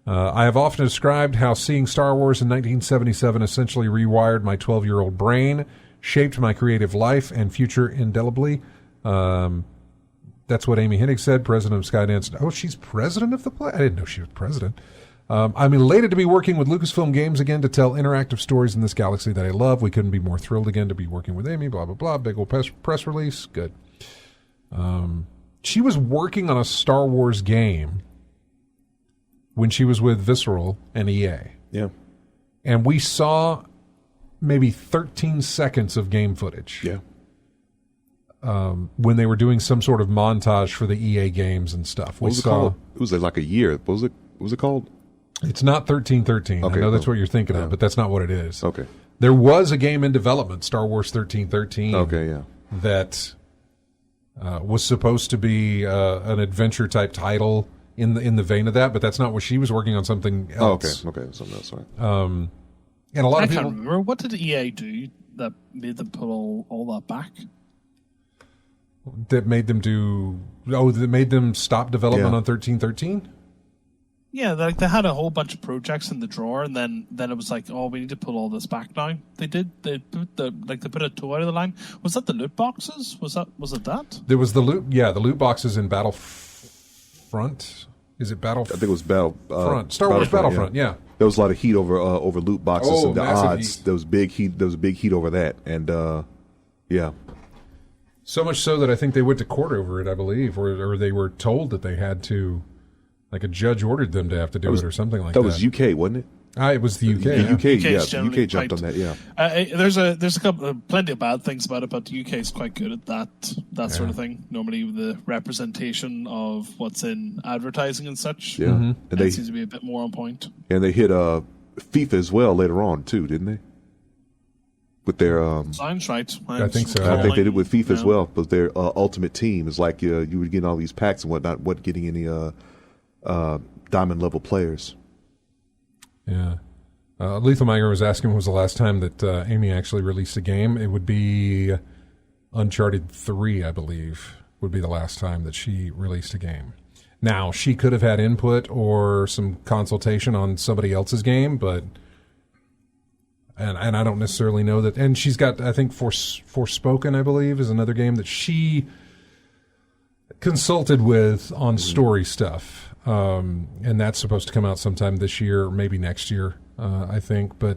I have often described how seeing Star Wars in 1977 essentially rewired my 12-year-old brain, shaped my creative life and future indelibly. That's what Amy Hennig said, president of Skydance. Oh, she's president of the play? I didn't know she was president. I'm elated to be working with Lucasfilm Games again to tell interactive stories in this galaxy that I love. We couldn't be more thrilled again to be working with Amy, blah, blah, blah. Big old press release. Good. She was working on a Star Wars game when she was with Visceral and EA. Yeah. And we saw maybe 13 seconds of game footage. Yeah. When they were doing some sort of montage for the EA games and stuff. What was it called? It was like a year. What was it called? It's not 1313. Okay, I know that's what you're thinking of, but that's not what it is. Okay. There was a game in development, Star Wars 1313. Okay, yeah. That was supposed to be an adventure type title in the vein of that, but that's not what she was working on. Something else. Oh, okay, something else. Right. And a lot of people. I can't remember, what did EA do that made them put all that back? That made them do. Oh, that made them stop development on 1313. Yeah, they had a whole bunch of projects in the drawer, and then it was like, oh, we need to pull all this back now. They did. They put a toe out of the line. Was that the loot boxes? Was it that? There was the loot. Yeah, the loot boxes in Battlefront. Is it Battle? I think it was Battlefront. Star Wars Battlefront. Yeah. There was a lot of heat over loot boxes and the odds. Heat. There was a big heat over that, and yeah. So much so that I think they went to court over it, I believe, or they were told that they had to, like a judge ordered them to have to do it or something like that. That was UK, wasn't it? It was the UK. The UK jumped on that. Yeah. There's a couple, plenty of bad things about it, but the UK is quite good at that sort of thing. Normally, the representation of what's in advertising and such. Yeah, and they seems to be a bit more on point. And they hit FIFA as well later on too, didn't they? With their sounds right. I think so. I think they did with FIFA as well. But their Ultimate Team is like you were getting all these packs and whatnot. What getting any diamond level players? Yeah. Lethal Miger was asking when was the last time that Amy actually released a game. It would be Uncharted 3, I believe, would be the last time that she released a game. Now, she could have had input or some consultation on somebody else's game, but and I don't necessarily know that. And she's got, I think, Forspoken, I believe, is another game that she consulted with on story stuff. And that's supposed to come out sometime this year, or maybe next year, I think. But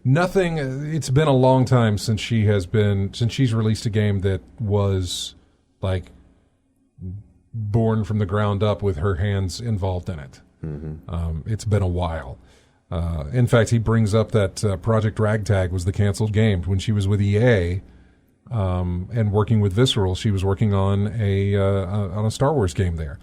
nothing. It's been a long time since she's released a game that was like born from the ground up with her hands involved in it. It's been a while. In fact, he brings up that Project Ragtag was the canceled game when she was with EA and working with Visceral. She was working on a Star Wars game there.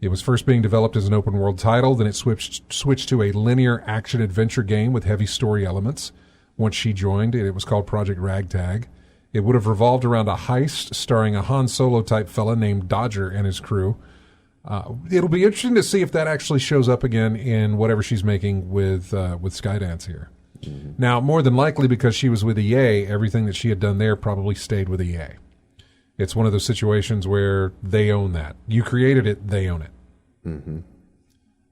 It was first being developed as an open-world title, then it switched to a linear action-adventure game with heavy story elements. Once she joined, it was called Project Ragtag. It would have revolved around a heist starring a Han Solo-type fella named Dodger and his crew. It'll be interesting to see if that actually shows up again in whatever she's making with Skydance here. Now, more than likely, because she was with EA, everything that she had done there probably stayed with EA. It's one of those situations where they own that. You created it, they own it. And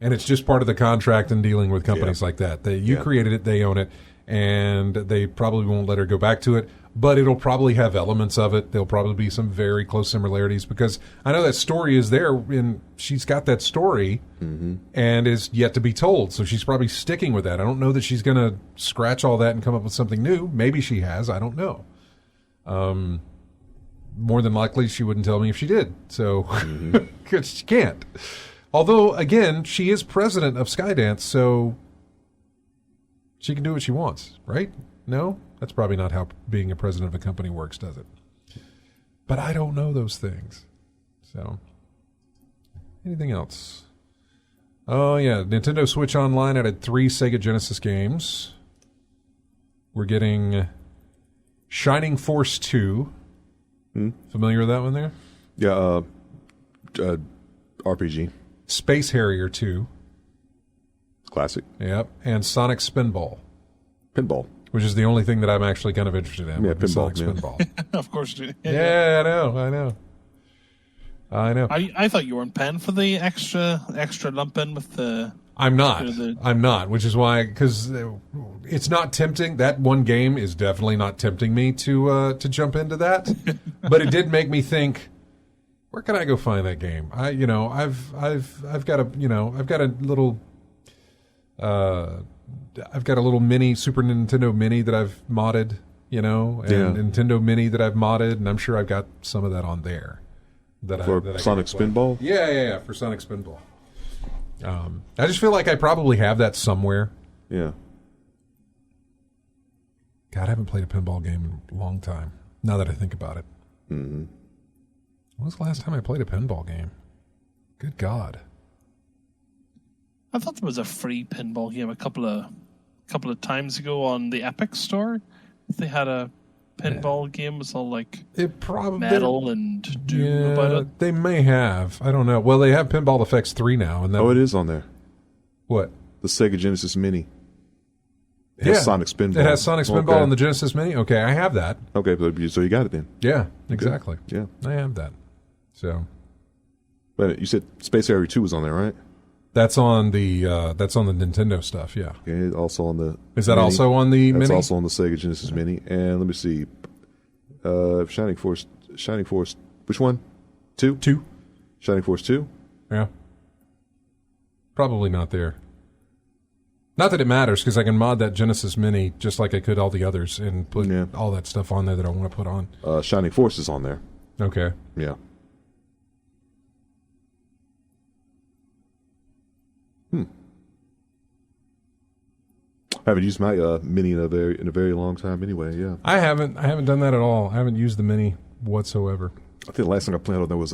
it's just part of the contract in dealing with companies like that. You created it, they own it, and they probably won't let her go back to it, but it'll probably have elements of it. There'll probably be some very close similarities, because I know that story is there, and she's got that story and is yet to be told, so she's probably sticking with that. I don't know that she's going to scratch all that and come up with something new. Maybe she has. I don't know. More than likely, she wouldn't tell me if she did. So, because she can't. Although, again, she is president of Skydance, so she can do what she wants, right? No? That's probably not how being a president of a company works, does it? But I don't know those things. So, anything else? Oh, yeah. Nintendo Switch Online added 3 Sega Genesis games. We're getting Shining Force 2. Familiar with that one there? Yeah, RPG. Space Harrier 2. Classic. Yep. And Sonic Spinball. Pinball. Which is the only thing that I'm actually kind of interested in. Yeah, pinball. Sonic Spinball. Of course you do. Yeah, I know. I thought you weren't paying for the extra lump in with the... I'm not, which is why, because it's not tempting. That one game is definitely not tempting me to jump into that. But it did make me think, where can I go find that game? I've got a little mini Super Nintendo Mini that I've modded, and Nintendo Mini that I've modded, and I'm sure I've got some of that on there. For Sonic Spinball? Yeah, for Sonic Spinball. I just feel like I probably have that somewhere. Yeah. God, I haven't played a pinball game in a long time, now that I think about it. When was the last time I played a pinball game? Good God. I thought there was a free pinball game a couple of times ago on the Epic Store. They had a pinball game was all like metal and doom about it. They may have. I don't know. Well, they have Pinball Effects 3 now. And it is on there. What? The Sega Genesis Mini. It has Sonic Spinball. It has Sonic Spinball on the Genesis Mini? Okay, I have that. Okay, so you got it then. Yeah, exactly. Good. Yeah. I have that. So. But you said Space Harrier 2 was on there, right? That's on the Nintendo stuff, yeah. Okay, also on the Is that Mini. Also on the That's Mini? also on the Sega Genesis Mini. And let me see. Shining Force, which one? 2? 2. Shining Force 2? Yeah. Probably not there. Not that it matters, because I can mod that Genesis Mini just like I could all the others and put all that stuff on there that I want to put on. Shining Force is on there. Okay. Yeah. haven't used my mini in a very long time anyway. Yeah, I haven't done that at all. I haven't used the mini whatsoever. I think the last thing I played on there was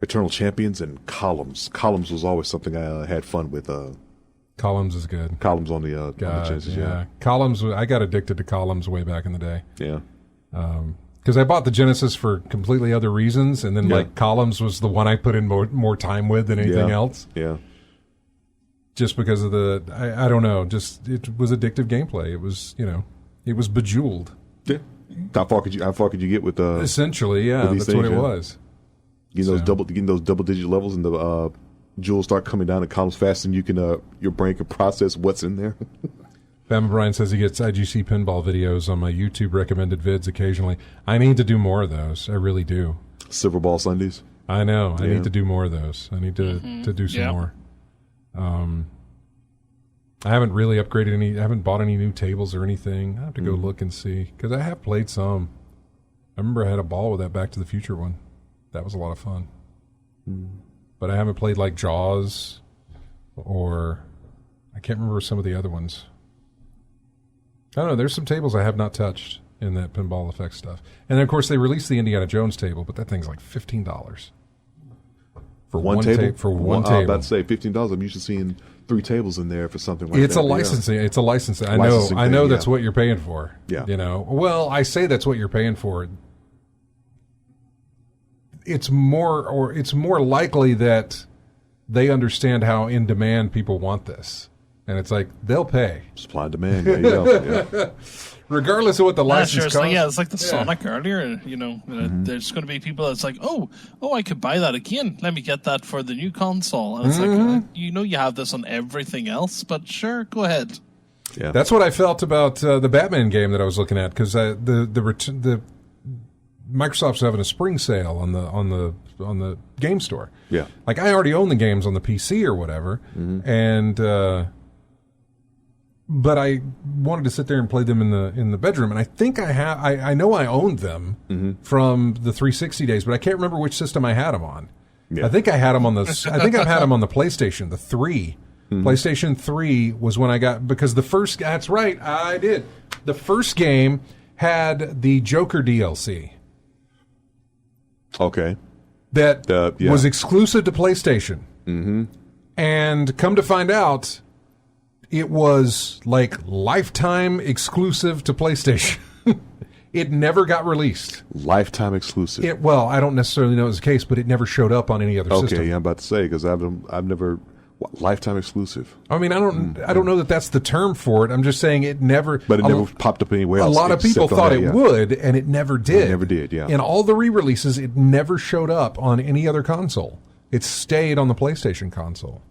Eternal Champions and Columns. Columns was always something I had fun with. Columns is good. Columns on the Genesis. Yeah, Columns. I got addicted to Columns way back in the day. Yeah. Because I bought the Genesis for completely other reasons, and then like Columns was the one I put in more time with than anything else. Yeah. Just because of I don't know, just it was addictive gameplay. It was it was bejeweled. Yeah. How far could you get with essentially? Yeah, that's what it was. Getting those double digit levels and the jewels start coming down in columns faster than you can your brain can process what's in there. Bama Brian says he gets IGC pinball videos on my YouTube recommended vids occasionally. I need to do more of those. I really do. Silver Ball Sundays. I know. I need to do more of those. I need to do some more. I haven't really upgraded any. I haven't bought any new tables or anything. I have to go look and see because I have played some. I remember I had a ball with that Back to the Future one. That was a lot of fun. But I haven't played like Jaws or I can't remember some of the other ones. I don't know. There's some tables I have not touched in that pinball effect stuff. And then, of course, they released the Indiana Jones table, but that thing's like $15 for one table. For one table, I was about to say $15. I'm used to seeing 3 tables in there for something like it's that. A licensing. Yeah. It's a licensing. I know. That's what you're paying for. Yeah. Well, I say that's what you're paying for. It's more likely that they understand how in demand people want this. And it's like, they'll pay. Supply and demand. There you go. Yeah. Regardless of what the license costs. It's like the Sonic earlier. There's going to be people that's like, oh, I could buy that again. Let me get that for the new console. And it's like, you have this on everything else, but sure, go ahead. Yeah. That's what I felt about the Batman game that I was looking at, because the Microsoft's having a spring sale on the game store. Yeah. Like, I already own the games on the PC or whatever, and but I wanted to sit there and play them in the bedroom, and I think I know I owned them from the 360 days, but I can't remember which system I had them on. Yeah. I think I've had them on the PlayStation, the 3. PlayStation 3 was when I got, because that's right, I did. The first game had the Joker DLC. Okay. That was exclusive to PlayStation. And come to find out, it was like lifetime exclusive to PlayStation. It never got released. Lifetime exclusive. I don't necessarily know it was the case, but it never showed up on any other system. Okay, yeah, I'm about to say, because I've never... lifetime exclusive. I mean, I don't know that that's the term for it. I'm just saying it never... But it never popped up anywhere else. A lot of people thought it would, and it never did. It never did, yeah. In all the re-releases, it never showed up on any other console. It stayed on the PlayStation console.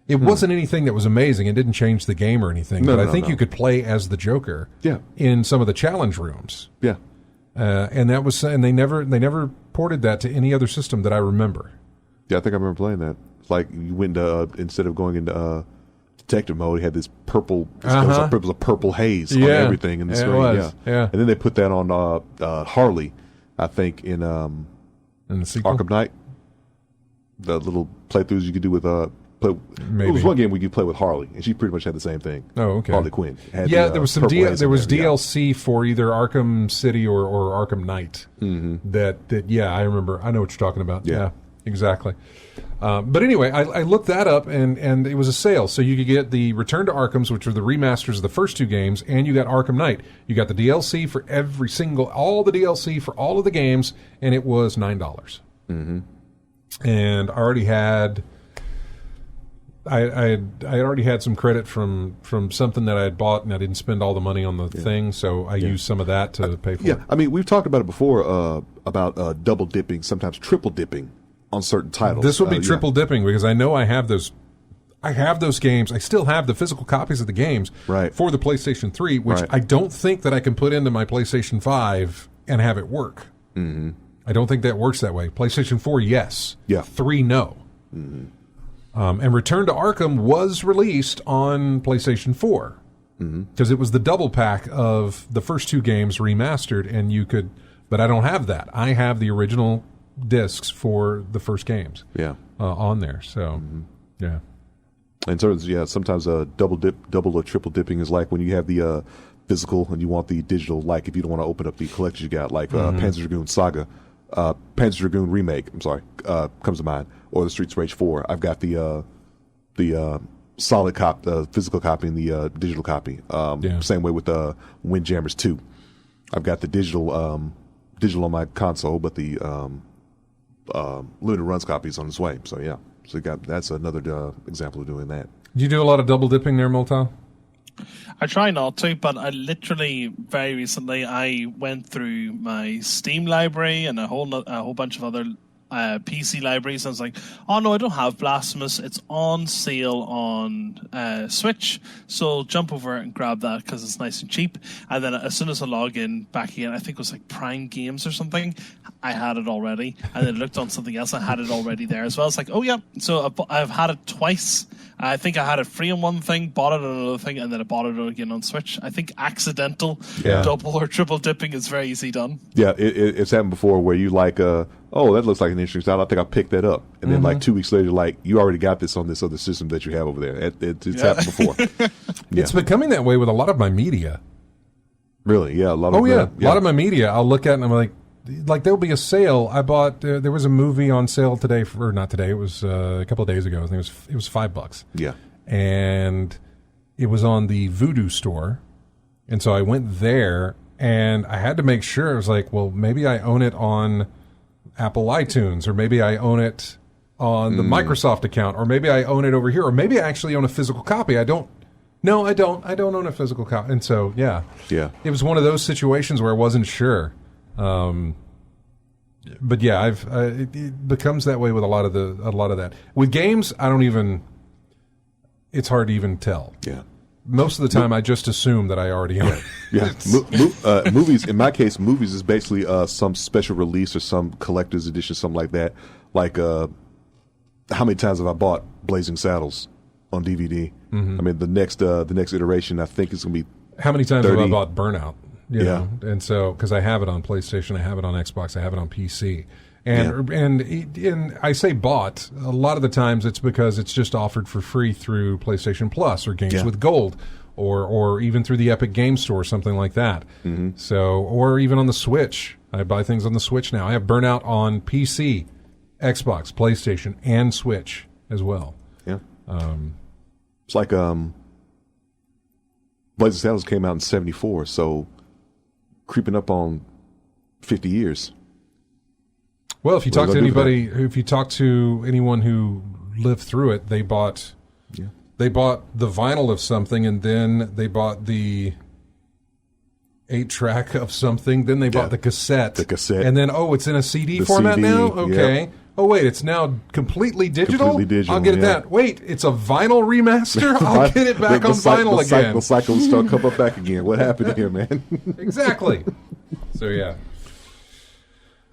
It wasn't anything that was amazing. It didn't change the game or anything. But I think you could play as the Joker in some of the challenge rooms. Yeah. And they never ported that to any other system that I remember. Yeah, I think I remember playing that. Like, you went instead of going into detective mode, you had this purple. It was a purple haze on everything in the screen. Yeah. And then they put that on Harley, I think, in the sequel? Arkham Knight. The little playthroughs you could do with Maybe. It was one game where you could play with Harley, and she pretty much had the same thing. Oh, okay. Harley Quinn. There was some DLC for either Arkham City or Arkham Knight. That I remember. I know what you're talking about. Yeah, exactly. But anyway, I looked that up, and it was a sale. So you could get the Return to Arkham's, which are the remasters of the first 2 games, and you got Arkham Knight. You got the DLC for all the DLC for all of the games, and it was $9. And I already had... I already had some credit from something that I had bought, and I didn't spend all the money on the thing, so I used some of that to pay for it. I mean, we've talked about it before, about double dipping, sometimes triple dipping on certain titles. This would be triple dipping, because I know I have those. I have those games. I still have the physical copies of the games for the PlayStation 3, which I don't think that I can put into my PlayStation 5 and have it work. I don't think that works that way. PlayStation 4, yes. 3, no. And Return to Arkham was released on PlayStation 4 because it was the double pack of the first 2 games remastered, and you could. But I don't have that. I have the original discs for the first games. On there. So In terms, sometimes double or triple dipping is like when you have the physical and you want the digital. Like if you don't want to open up the collection you got, like Panzer Dragoon Saga, Panzer Dragoon Remake. I'm sorry, comes to mind, or the Streets of Rage 4. I've got the solid physical copy and the digital copy. Same way with Windjammers 2. I've got the digital on my console, but the Limited Runs copy is on its way. So yeah. So that's another example of doing that. Do you do a lot of double dipping there, Moltal? I try not to, but I literally very recently I went through my Steam library and a whole bunch of other PC libraries. And I was like, oh no, I don't have Blasphemous. It's on sale on Switch, so jump over and grab that because it's nice and cheap. And then as soon as I log in back again, I think it was like Prime Games or something, I had it already. And then looked on something else, I had it already there as well. It's like, oh yeah, so I've had it twice. I think I had it free on one thing, bought it on another thing, and then I bought it again on Switch. I think accidental double or triple dipping is very easy done. Yeah, it's happened before where you like, oh, that looks like an interesting style. I think I picked that up. And then like 2 weeks later, like, you already got this on this other system that you have over there. It's happened before. It's becoming that way with a lot of my media. Really? Yeah. A lot of my media. I'll look at it and I'm like there'll be a sale. I bought, there was a movie on sale today, or not today, it was a couple of days ago. I think it was $5. Yeah. And it was on the Vudu store. And so I went there and I had to make sure. I was like, well, maybe I own it on Apple iTunes, or maybe I own it on the Microsoft account, or maybe I own it over here, or maybe I actually own a physical copy. I don't own a physical copy. And so, yeah. It was one of those situations where I wasn't sure. But yeah, it becomes that way with a lot of that. With games, it's hard to even tell. Yeah. Most of the time, I just assume that I already own it. Yeah. Movies, in my case, movies is basically some special release or some collector's edition, something like that. Like, how many times have I bought Blazing Saddles on DVD? Mm-hmm. I mean, the next iteration, I think, is going to be How many times 30. Have I bought Burnout? You know? And so, because I have it on PlayStation, I have it on Xbox, I have it on PC. And I say bought, a lot of the times it's because it's just offered for free through PlayStation Plus or Games with Gold, or even through the Epic Game Store, something like that. Mm-hmm. So, or even on the Switch. I buy things on the Switch now. I have Burnout on PC, Xbox, PlayStation, and Switch as well. Yeah. It's like Blazing Saddles came out in 1974, so creeping up on 50 years. Well, if you talk to anyone who lived through it, they bought the vinyl of something, and then they bought the 8-track of something, then they bought the cassette. And then, it's in a CD format now? Okay. Yep. Oh, wait, it's now completely digital? I'll get that. Wait, it's a vinyl remaster? I'll get it back on vinyl again. The cycle will start come up back again. What happened here, man? Exactly. So, yeah.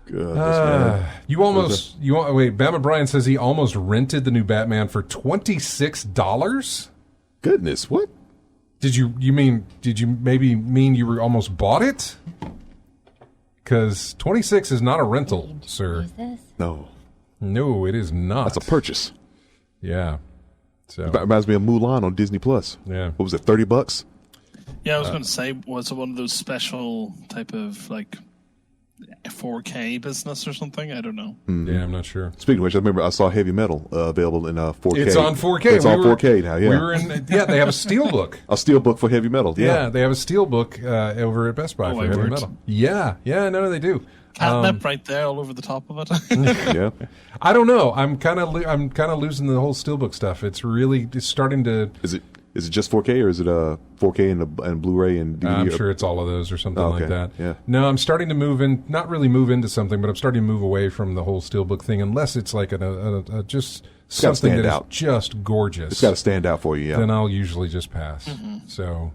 Goodness, Bama Brian says he almost rented the new Batman for $26. Goodness, what? Did you maybe mean you almost bought it? Because 26 is not a rental, sir. No, it is not. That's a purchase. Yeah. So that reminds me of Mulan on Disney Plus. Yeah. What was it, $30? Yeah, I was going to say, was it one of those special type of like 4K business or something? I don't know. Mm-hmm. Yeah, I'm not sure. Speaking of which, I remember I saw Heavy Metal available in 4K. It's on 4K. It's on 4K now. Yeah, we were in. Yeah, they have a steelbook. A steelbook for Heavy Metal. Yeah, they have a steelbook over at Best Buy for Heavy Metal. Yeah, no, they do. Catnip right there, all over the top of it. Yeah, I don't know. I'm kind of losing the whole steelbook stuff. It's starting to. Is it just 4K, or is it 4K and Blu-ray and DVD? I'm sure it's all of those or something like that. Yeah. No, I'm starting to not really move into something, but I'm starting to move away from the whole steelbook thing, unless it's like just something that is just gorgeous. It's got to stand out for you, yeah. Then I'll usually just pass. Mm-hmm. So,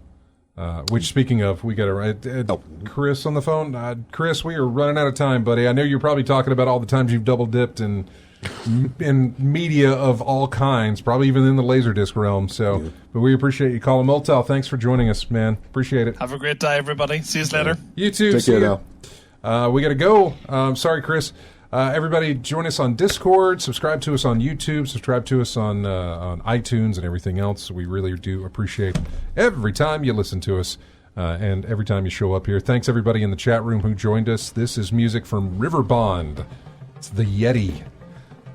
which, speaking of, we got to Chris on the phone. Chris, we are running out of time, buddy. I know you're probably talking about all the times you've double dipped in media of all kinds, probably even in the Laserdisc realm. So, but we appreciate you calling. Moltel, thanks for joining us, man. Appreciate it. Have a great day, everybody. See you later. You too. Take care now. We got to go. Sorry, Chris. Everybody, join us on Discord. Subscribe to us on YouTube. Subscribe to us on iTunes and everything else. We really do appreciate every time you listen to us and every time you show up here. Thanks, everybody in the chat room who joined us. This is music from Riverbond. It's the Yeti.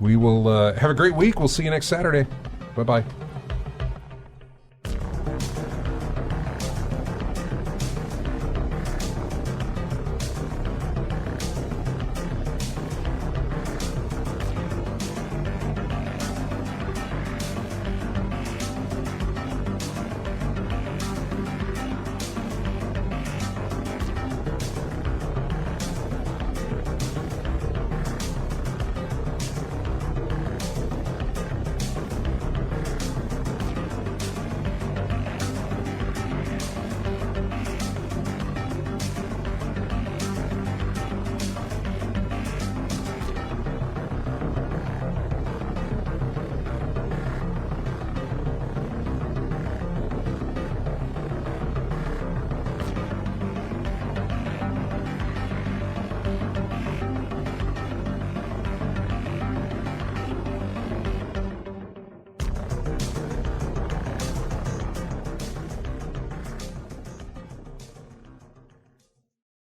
We will have a great week. We'll see you next Saturday. Bye-bye.